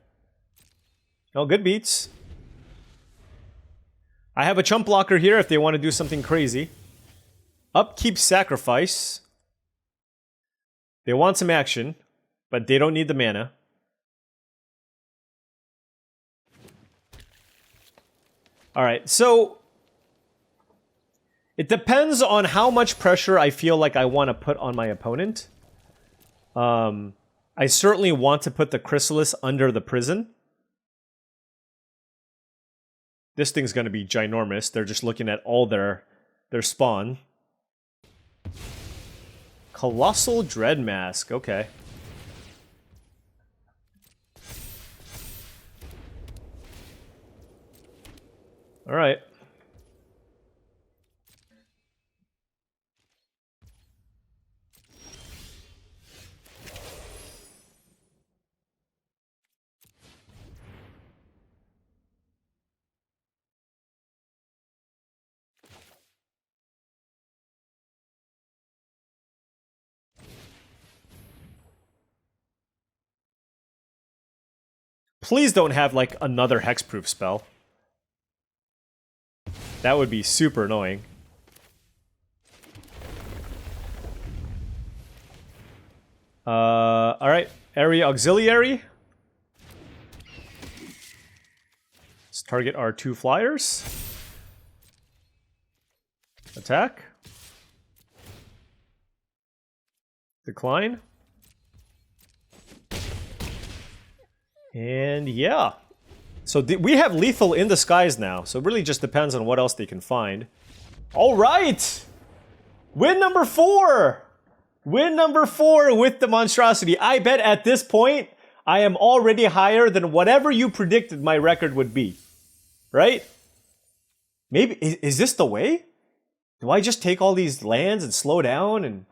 Oh, good beats. I have a chump blocker here if they want to do something crazy. Upkeep Sacrifice. They want some action, but they don't need the mana. Alright, so it depends on how much pressure I feel like I want to put on my opponent. I certainly want to put the Chrysalis under the Prison. This thing's going to be ginormous. They're just looking at all their spawn. Colossal Dread Mask, okay. Alright. Please don't have, like, another hexproof spell. That would be super annoying. Alright. Area Auxiliary. Let's target our 2 flyers. Attack. Decline. And yeah. So we have lethal in the skies now, so it really just depends on what else they can find. Alright! Win number 4! Win number 4 with the monstrosity. I bet at this point, I am already higher than whatever you predicted my record would be. Right? Maybe, is this the way? Do I just take all these lands and slow down and...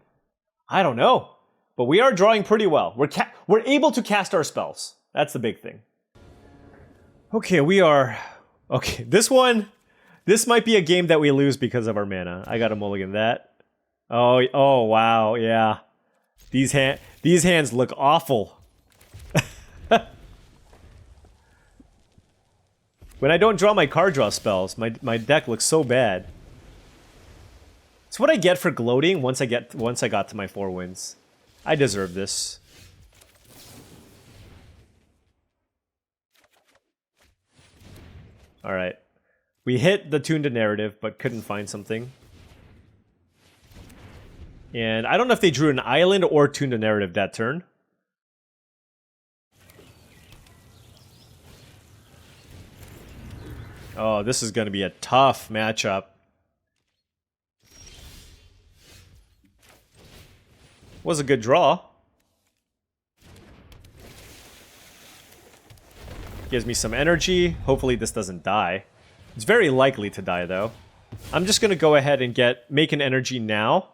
I don't know. But we are drawing pretty well. We're able to cast our spells. That's the big thing. Okay, we are... Okay, this might be a game that we lose because of our mana. I gotta mulligan that. Oh, wow, yeah. These hands look awful. When I don't draw my card draw spells, my deck looks so bad. It's what I get for gloating once I got to my 4 wins. I deserve this. Alright. We hit the Tune to Narrative, but couldn't find something. And I don't know if they drew an island or Tune to Narrative that turn. Oh, this is going to be a tough matchup. Was a good draw. Gives me some energy. Hopefully this doesn't die. It's very likely to die, though. I'm just going to go ahead and make an energy now.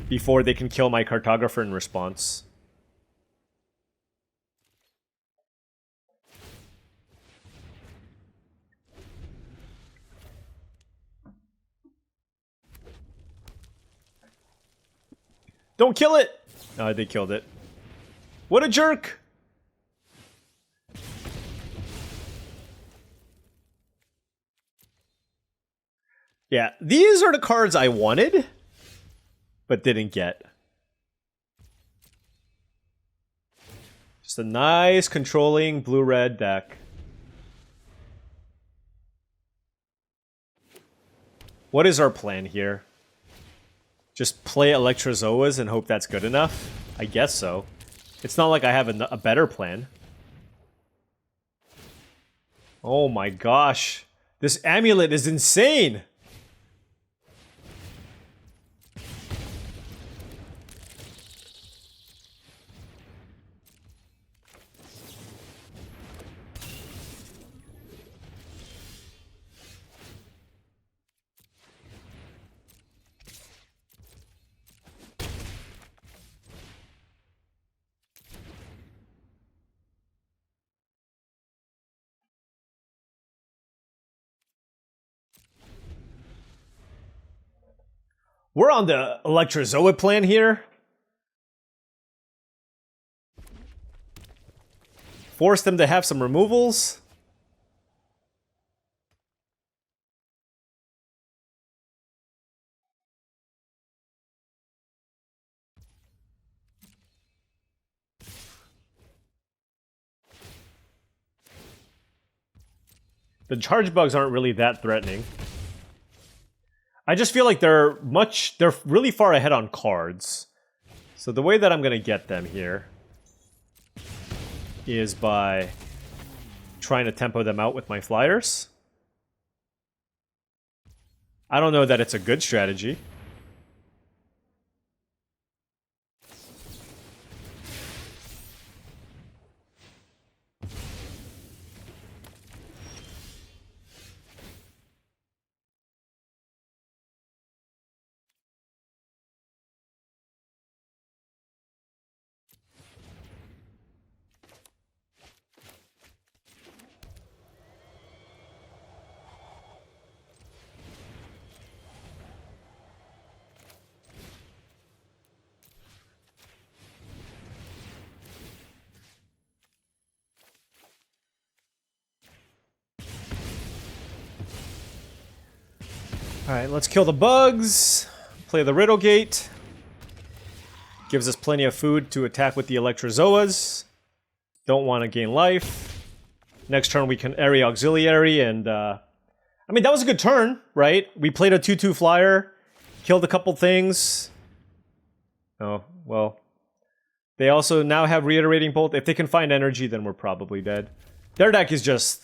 Before they can kill my Cartographer in response. Don't kill it! Oh, they killed it. What a jerk! Yeah, these are the cards I wanted, but didn't get. Just a nice controlling blue-red deck. What is our plan here? Just play Electrozoas and hope that's good enough? I guess so. It's not like I have a better plan. Oh my gosh. This amulet is insane! We're on the Electrozoa plan here. Force them to have some removals. The charge bugs aren't really that threatening. I just feel like they're really far ahead on cards. So the way that I'm gonna get them here is by trying to tempo them out with my flyers. I don't know that it's a good strategy. Alright, let's kill the bugs. Play the Riddle Gate. Gives us plenty of food to attack with the Electrozoas. Don't want to gain life. Next turn we can Area Auxiliary and... I mean, that was a good turn, right? We played a 2-2 flyer. Killed a couple things. Oh, well. They also now have Reiterating Bolt. If they can find energy, then we're probably dead. Their deck is just...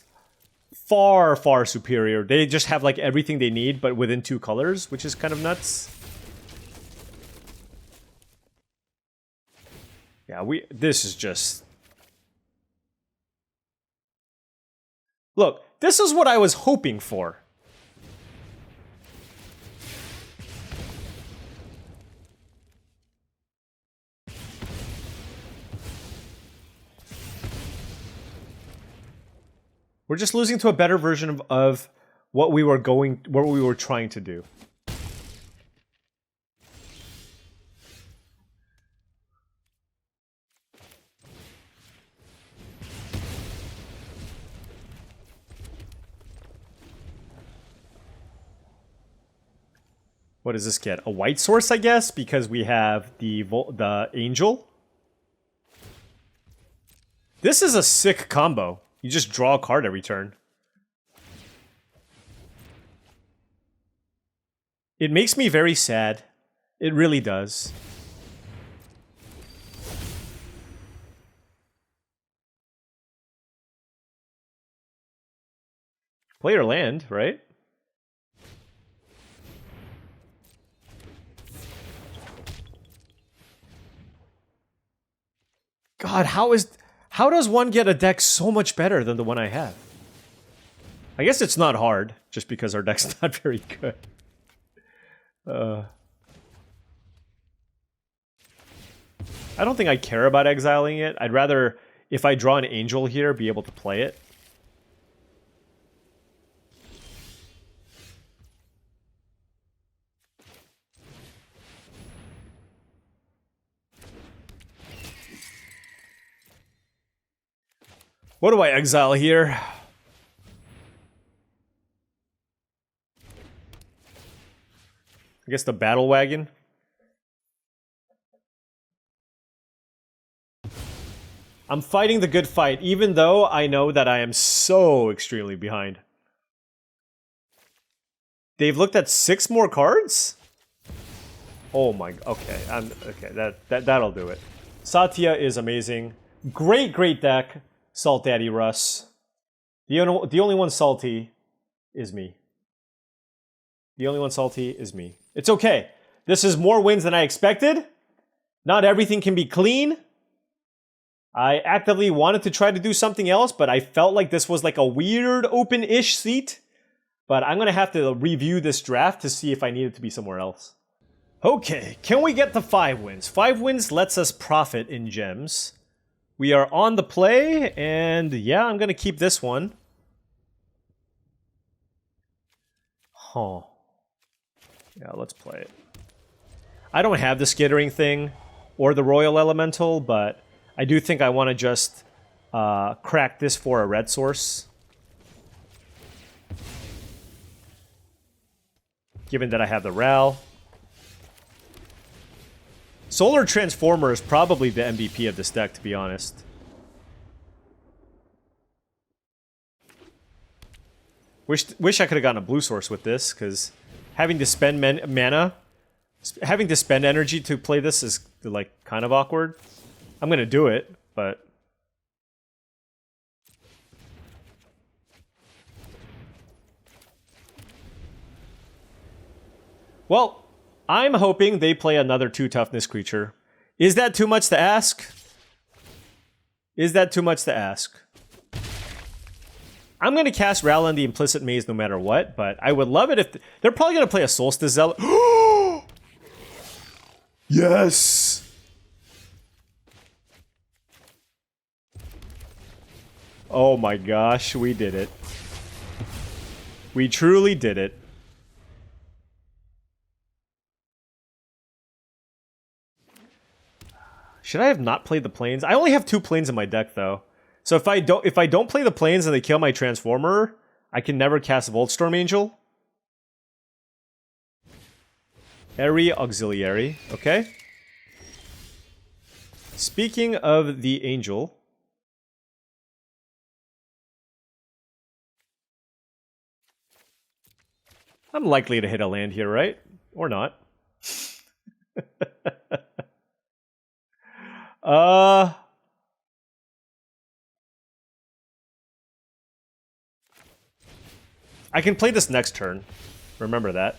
far, far superior. They just have like everything they need, but within 2 colors, which is kind of nuts. Yeah, this is just... Look, this is what I was hoping for. We're just losing to a better version of what we were trying to do. What does this get? A white source, I guess, because we have the angel. This is a sick combo. You just draw a card every turn. It makes me very sad. It really does. Play your land, right? God, how does one get a deck so much better than the one I have? I guess it's not hard, just because our deck's not very good. I don't think I care about exiling it. I'd rather, if I draw an angel here, be able to play it. What do I exile here? I guess the battle wagon. I'm fighting the good fight, even though I know that I am so extremely behind. They've looked at 6 more cards? Oh my, okay, okay, that'll do it. Satya is amazing. Great deck, Salt Daddy Russ. The only one salty is me. The only one salty is me. It's okay. This is more wins than I expected. Not everything can be clean. I actively wanted to try to do something else, but I felt like this was like a weird open-ish seat. But I'm going to have to review this draft to see if I need it to be somewhere else. Okay, can we get to 5 wins? 5 wins lets us profit in gems. We are on the play, and yeah, I'm going to keep this one. Huh. Yeah, let's play it. I don't have the skittering thing or the Royal Elemental, but I do think I want to just crack this for a red source. Given that I have the Ral. Solar Transformer is probably the MVP of this deck, to be honest. Wish I could have gotten a blue source with this, because having to spend mana, having to spend energy to play this is, like, kind of awkward. I'm gonna do it, but... Well, I'm hoping they play another 2 toughness creature. Is that too much to ask? Is that too much to ask? I'm going to cast Ral on the Implicit Maze no matter what, but I would love it if... They're probably going to play a Solstice Zealot. Yes! Oh my gosh, we did it. We truly did it. Should I have not played the planes? I only have 2 planes in my deck, though. So if I don't play the planes and they kill my Transformer, I can never cast Voltstorm Angel. Airy Auxiliary, okay. Speaking of the Angel... I'm likely to hit a land here, right? Or not. I can play this next turn. Remember that.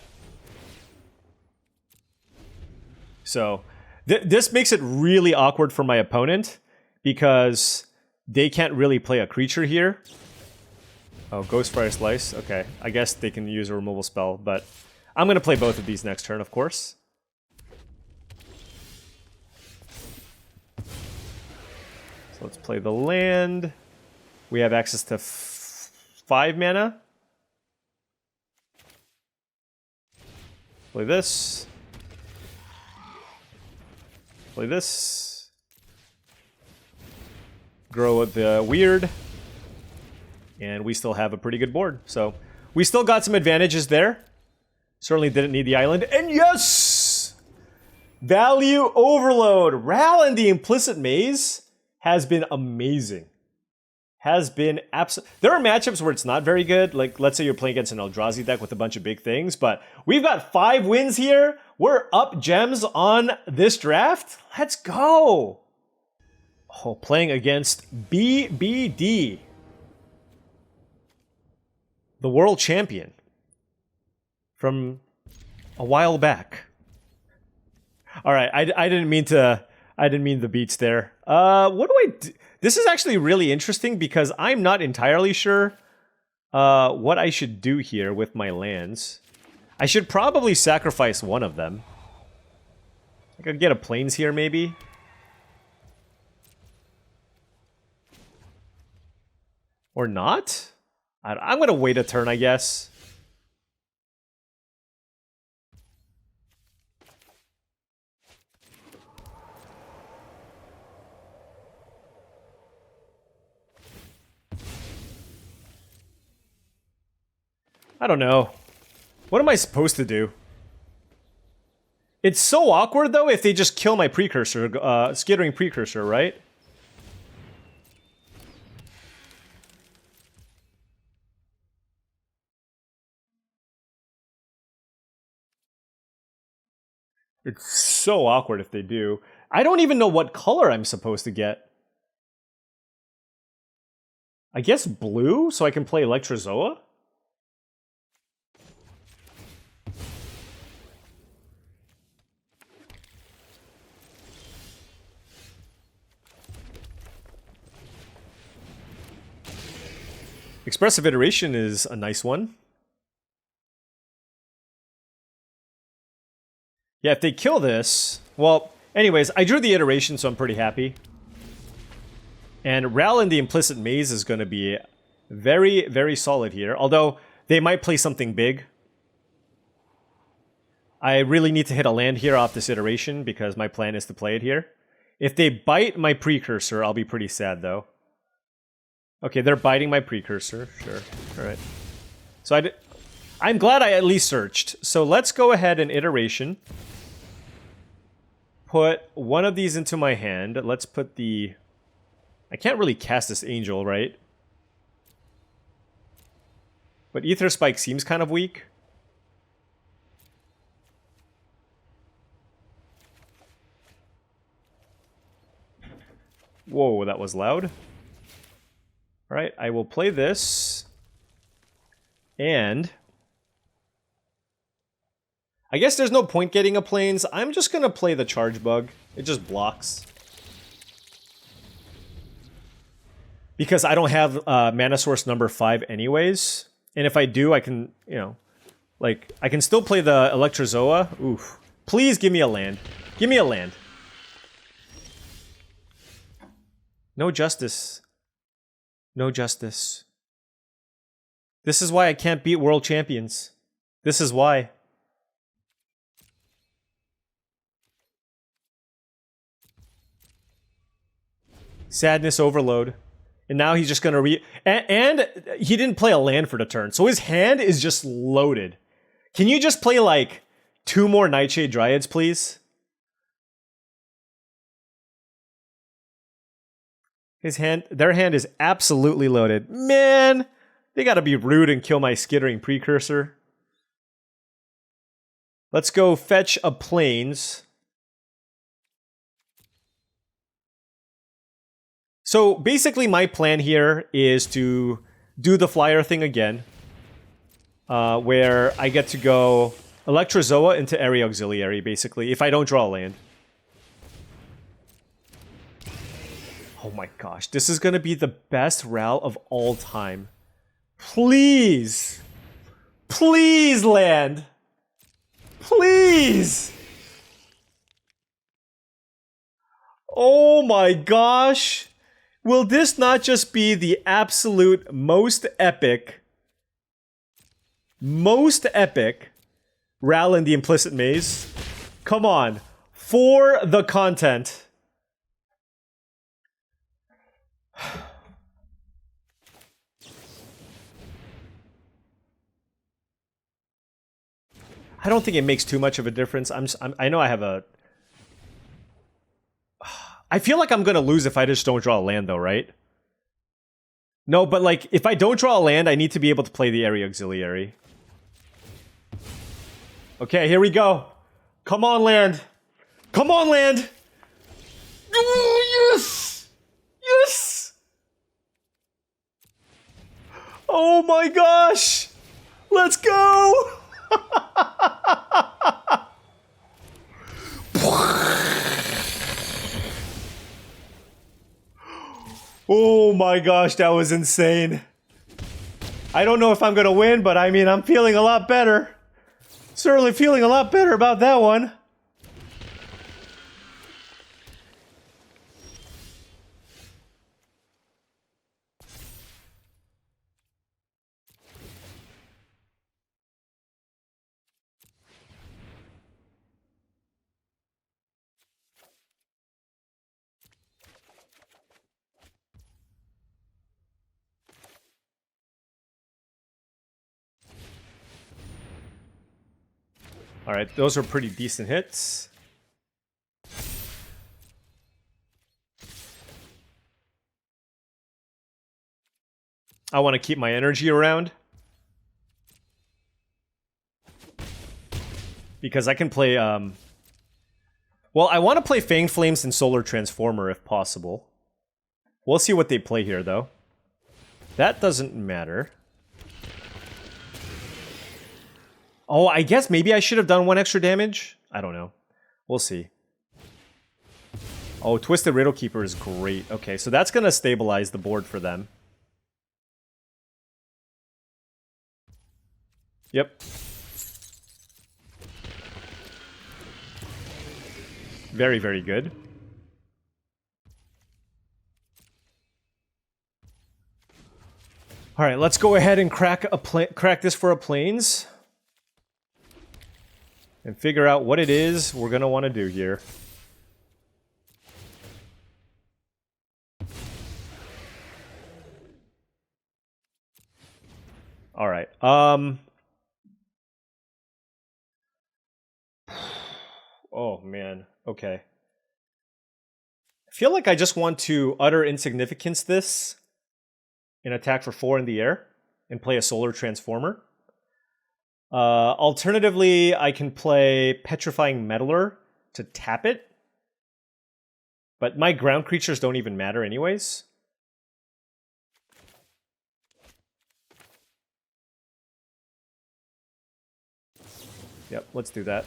So, this makes it really awkward for my opponent because they can't really play a creature here. Oh, Ghostfire Slice. Okay, I guess they can use a removal spell, but I'm going to play both of these next turn, of course. So let's play the land. We have access to 5 mana. Play this. Play this. Grow the Weird. And we still have a pretty good board. So we still got some advantages there. Certainly didn't need the island. And yes! Value Overload. Ral and the Implicit Maze has been amazing. Has been absolute. There are matchups where it's not very good. Like, let's say you're playing against an Eldrazi deck with a bunch of big things. But we've got 5 wins here. We're up gems on this draft. Let's go. Oh, playing against BBD. The world champion. From a while back. Alright, I didn't mean the beats there. What do I do? This is actually really interesting because I'm not entirely sure what I should do here with my lands. I should probably sacrifice one of them. I could get a plains here, maybe. Or not? I'm gonna wait a turn, I guess. I don't know. What am I supposed to do? It's so awkward, though, if they just kill my precursor, skittering precursor, right? It's so awkward if they do. I don't even know what color I'm supposed to get. I guess blue, so I can play Electrozoa? Expressive Iteration is a nice one. Yeah, if they kill this... Well, anyways, I drew the Iteration, so I'm pretty happy. And Ral in the Implicit Maze is going to be very, very solid here. Although, they might play something big. I really need to hit a land here off this Iteration, because my plan is to play it here. If they bite my Precursor, I'll be pretty sad, though. Okay, they're biting my Precursor. Sure. Alright. So I'm glad I at least searched. So let's go ahead and Iteration. Put one of these into my hand. Let's put the... I can't really cast this Angel, right? But Ether Spike seems kind of weak. Whoa, that was loud. Alright, I will play this. And... I guess there's no point getting a Plains. I'm just gonna play the Charge Bug. It just blocks. Because I don't have mana source number 5 anyways. And if I do, I can, you know... Like, I can still play the Electrozoa. Oof. Please give me a land. Give me a land. No justice. No justice. This is why I can't beat world champions. This is why. Sadness Overload. And now he's just gonna and he didn't play a land for the turn, so his hand is just loaded. Can you just play, like, 2 more Nightshade Dryads, please? Their hand is absolutely loaded. Man! They gotta be rude and kill my Skittering Precursor. Let's go fetch a Plains. So basically my plan here is to do the flyer thing again. Where I get to go Electrozoa into Area Auxiliary, basically, if I don't draw a land. Oh my gosh, this is gonna be the best Ral of all time. Please! Please, land! Please! Oh my gosh! Will this not just be the absolute most epic Ral in the Implicit Maze? Come on. For the content. I don't think it makes too much of a difference. I know I have a... I feel like I'm gonna lose if I just don't draw a land, though, right? No, but, like, if I don't draw a land, I need to be able to play the Area Auxiliary. Okay, here we go. Come on, land. Come on, land. Oh, yes! Yes! Oh my gosh! Let's go! Oh my gosh, that was insane. I don't know if I'm gonna win, but I mean, I'm feeling a lot better. Certainly feeling a lot better about that one. Alright, those are pretty decent hits. I want to keep my energy around. Because I can play, well, I want to play Fang Flames and Solar Transformer if possible. We'll see what they play here, though. That doesn't matter. Oh, I guess maybe I should have done 1 extra damage? I don't know. We'll see. Oh, Twisted Riddle Keeper is great. Okay, so that's going to stabilize the board for them. Yep. Very, very good. All right, let's go ahead and crack this for a plains. And figure out what it is we're going to want to do here. All right. Oh, man. Okay. I feel like I just want to utter insignificance this and attack for 4 in the air and play a Solar Transformer. Alternatively, I can play Petrifying Meddler to tap it. But my ground creatures don't even matter anyways. Yep, let's do that.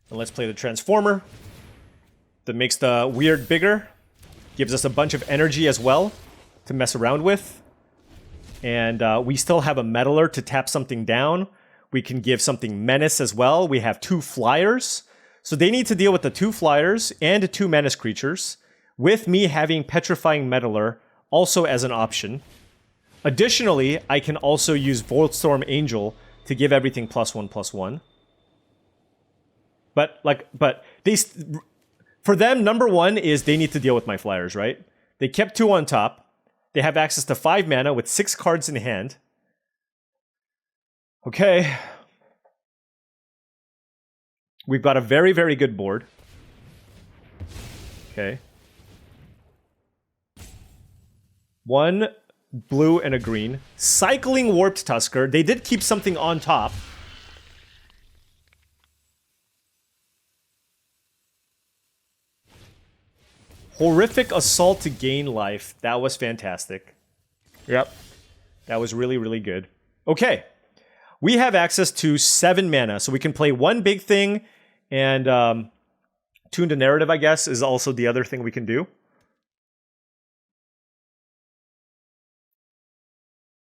And let's play the Transformer. That makes the weird bigger. Gives us a bunch of energy as well to mess around with. And we still have a Meddler to tap something down. We can give something Menace as well. We have 2 flyers. So they need to deal with the 2 flyers and 2 Menace creatures. With me having Petrifying Meddler also as an option. Additionally, I can also use Voltstorm Angel to give everything +1/+1. But they, for them, number 1 is they need to deal with my flyers, right? They kept 2 on top. They have access to 5 mana with 6 cards in hand. Okay. We've got a very, very good board. Okay. 1 blue and a green. Cycling Warped Tusker. They did keep something on top. Horrific Assault to gain life. That was fantastic. Yep. That was really, really good. Okay. We have access to 7 mana, so we can play 1 big thing, and Tune to Narrative, I guess, is also the other thing we can do.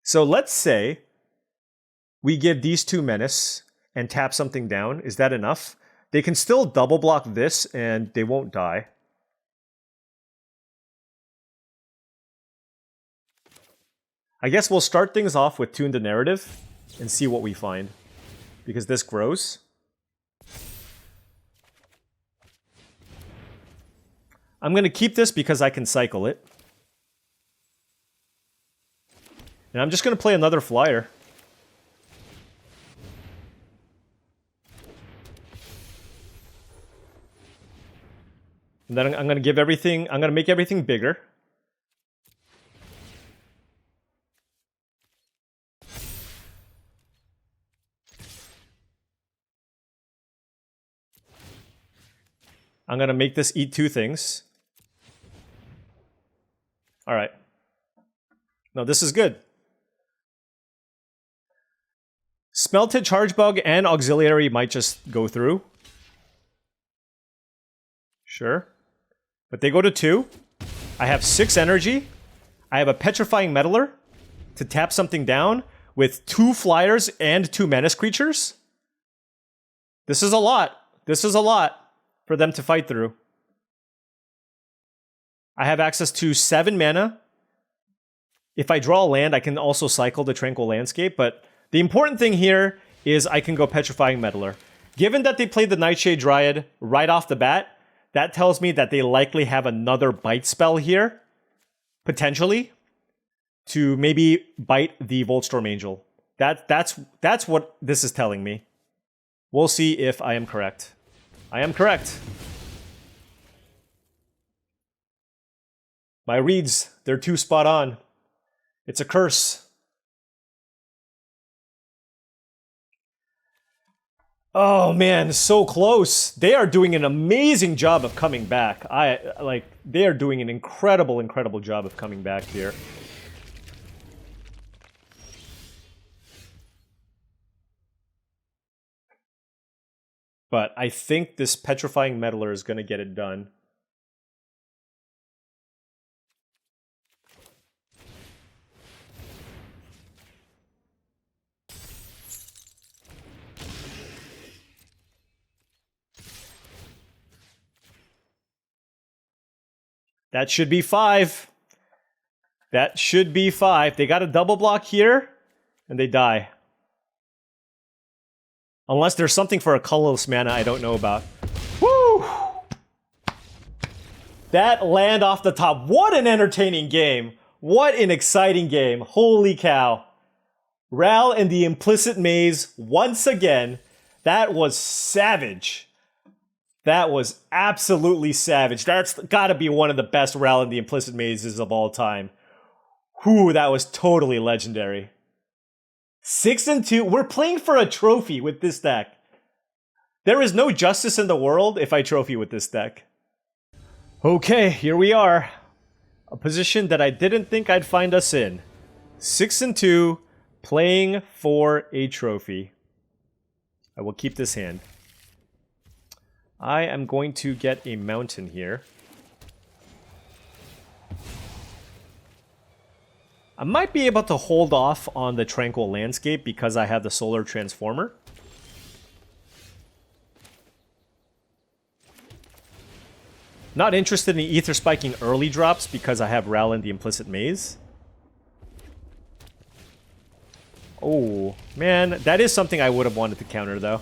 So let's say we give these 2 Menace and tap something down. Is that enough? They can still double block this, and they won't die. I guess we'll start things off with Tune to Narrative and see what we find. Because this grows. I'm going to keep this because I can cycle it. And I'm just going to play another flyer. And then I'm going to give everything, I'm going to make everything bigger. I'm going to make this eat 2 things. All right. No, this is good. Smelted Chargebug and Auxiliary might just go through. Sure. But they go to 2. I have 6 energy. I have a Petrifying Meddler to tap something down with 2 flyers and 2 Menace creatures. This is a lot. This is a lot for them to fight through. I have access to 7 mana. If I draw a land, I can also cycle the Tranquil Landscape, but the important thing here is I can go Petrifying Meddler. Given that they played the Nightshade Dryad right off the bat, that tells me that they likely have another bite spell here, potentially, to maybe bite the Voltstorm Angel. That's what this is telling me. We'll see if I am correct. I am correct. My reads, they're too spot on. It's a curse. Oh man, so close. They are doing an amazing job of coming back. They are doing an incredible job of coming back here. But I think this Petrifying Meddler is going to get it done. That should be 5. That should be 5. They got a double block here, and they die. Unless there's something for a colorless mana I don't know about. Woo! That land off the top. What an entertaining game. What an exciting game. Holy cow. Ral and the Implicit Maze once again. That was savage. That was absolutely savage. That's gotta be one of the best Ral and the Implicit Mazes of all time. Whew, that was totally legendary. 6-2. We're playing for a trophy with this deck. There is no justice in the world if I trophy with this deck. Okay, here we are. A position that I didn't think I'd find us in. 6-2, playing for a trophy. I will keep this hand. I am going to get a mountain here. I might be able to hold off on the Tranquil Landscape because I have the Solar Transformer. Not interested in Ether Spiking early drops because I have Ral and the Implicit Maze. Oh, man, that is something I would have wanted to counter, though.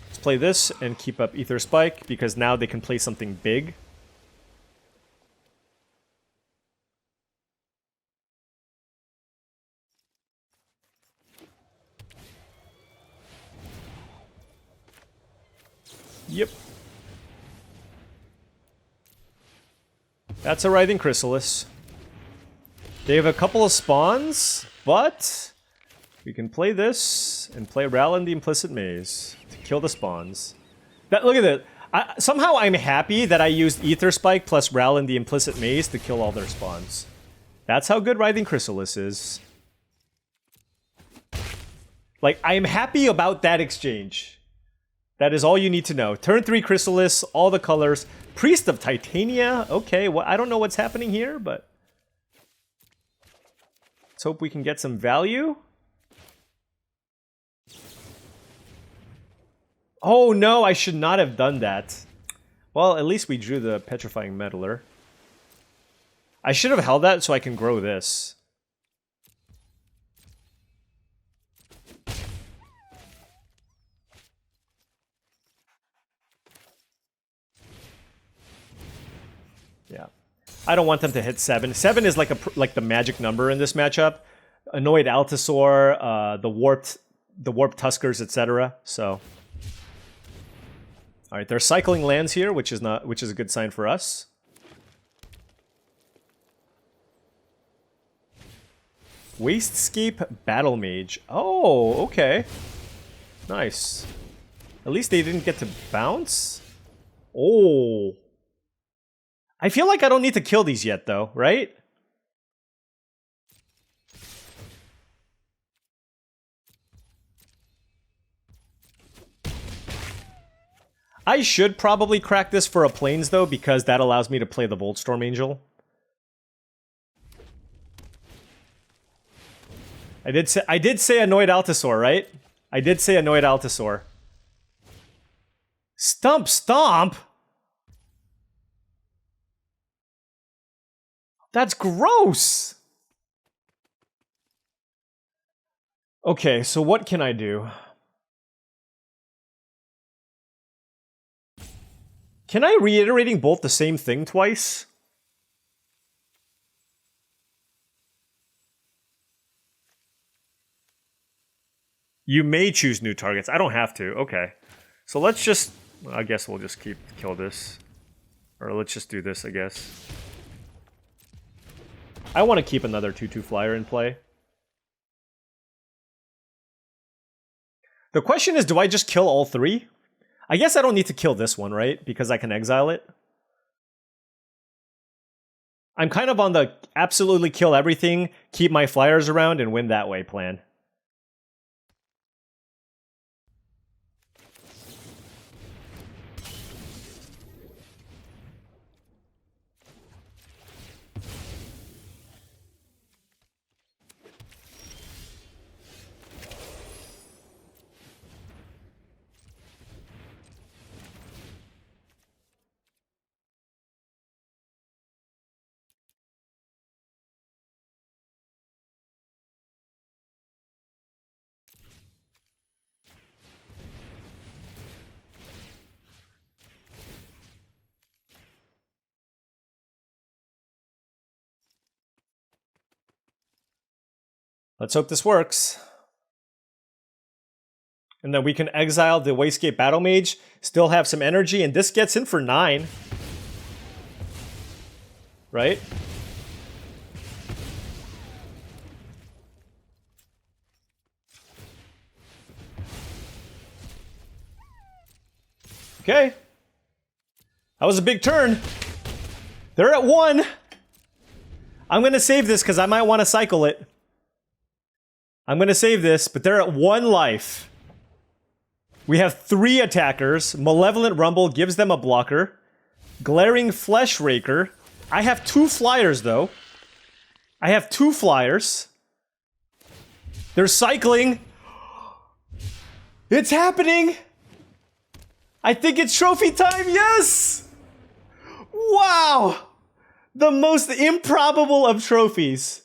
Let's play this and keep up Ether Spike, because now they can play something big. Yep. That's a Writhing Chrysalis. They have a couple of spawns, but we can play this and play Ral and the Implicit Maze to kill the spawns. Look at that. Somehow I'm happy that I used Ether Spike plus Ral and the Implicit Maze to kill all their spawns. That's how good Writhing Chrysalis is. Like, I am happy about that exchange. That is all you need to know. Turn 3 Chrysalis, all the colors. Priest of Titania. Okay, well, I don't know what's happening here, but let's hope we can get some value. Oh no, I should not have done that. Well, at least we drew the Petrifying Meddler. I should have held that so I can grow this. Yeah. I don't want them to hit 7. 7 is like the magic number in this matchup. Annoyed Altasaur, the warped Tuskers, etc. So, all right, they're cycling lands here, which is a good sign for us. Wastscape Battle Mage. Oh, okay. Nice. At least they didn't get to bounce. Oh. I feel like I don't need to kill these yet, though, right? I should probably crack this for a Plains, though, because that allows me to play the Voltstorm Angel. I did say Annoyed Altasaur, right? I did say Annoyed Altasaur. Stomp! That's gross! Okay, so what can I do? Can I reiterating bolt the same thing twice? You may choose new targets. I don't have to. Okay. So let's just... I guess we'll just kill this. Or let's just do this, I guess. I want to keep another 2/2 flyer in play. The question is, do I just kill all three? I guess I don't need to kill this one, right? Because I can exile it. I'm kind of on the absolutely kill everything, keep my flyers around, and win that way plan. Let's hope this works. And then we can exile the Wastegate Battle Mage, still have some energy, and this gets in for 9. Right? Okay. That was a big turn. They're at 1. I'm going to save this because I might want to cycle it. I'm going to save this, but they're at 1 life. We have 3 attackers. Malevolent Rumble gives them a blocker. Glaring Flesh Raker. I have 2 flyers, though. I have 2 flyers. They're cycling. It's happening! I think it's trophy time, yes! Wow! The most improbable of trophies.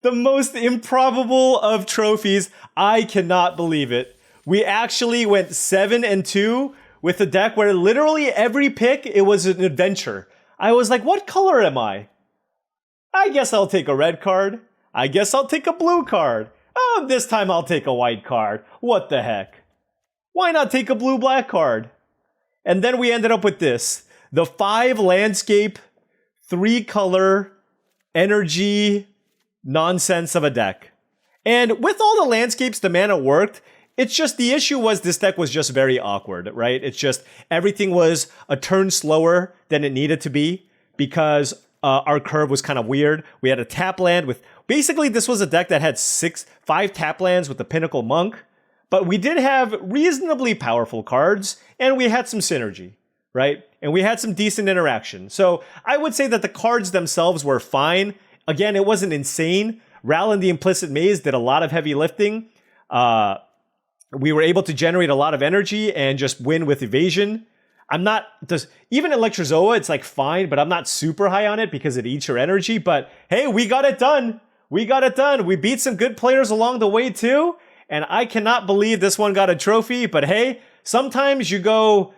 The most improbable of trophies. I cannot believe it. We actually went 7-2 with a deck where literally every pick, it was an adventure. I was like, what color am I? I guess I'll take a red card. I guess I'll take a blue card. Oh, this time I'll take a white card. What the heck? Why not take a blue-black card? And then we ended up with this. The 5 landscape, 3 color, energy, nonsense of a deck. And with all the landscapes, the mana worked. It's just the issue was this deck was just very awkward, right? It's just everything was a turn slower than it needed to be because our curve was kind of weird. We had a tap land with... Basically, this was a deck that had 5 tap lands with the Pinnacle Monk. But we did have reasonably powerful cards, and we had some synergy, right? And we had some decent interaction. So I would say that the cards themselves were fine. Again, it wasn't insane. Ral and the Implicit Maze did a lot of heavy lifting. We were able to generate a lot of energy and just win with evasion. I'm not... Even Electrozoa, it's like fine, but I'm not super high on it because it eats your energy. But hey, we got it done. We got it done. We beat some good players along the way too. And I cannot believe this one got a trophy. But hey, sometimes you go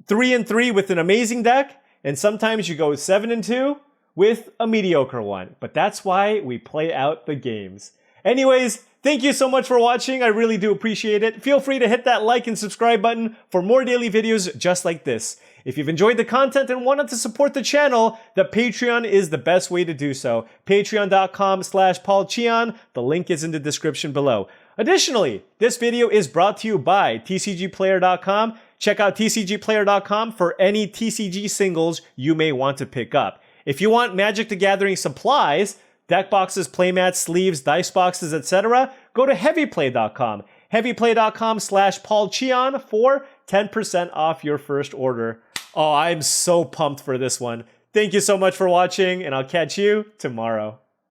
3-3 with an amazing deck. And sometimes you go 7-2 with a mediocre one. But that's why we play out the games. Anyways, thank you so much for watching. I really do appreciate it. Feel free to hit that like and subscribe button for more daily videos just like this. If you've enjoyed the content and wanted to support the channel, the Patreon is the best way to do so. Patreon.com/paulcheon. The link is in the description below. Additionally, this video is brought to you by TCGplayer.com. Check out TCGplayer.com for any TCG singles you may want to pick up. If you want Magic the Gathering supplies, deck boxes, playmats, sleeves, dice boxes, etc., go to heavyplay.com. Heavyplay.com/paulcheon for 10% off your first order. Oh, I'm so pumped for this one. Thank you so much for watching, and I'll catch you tomorrow.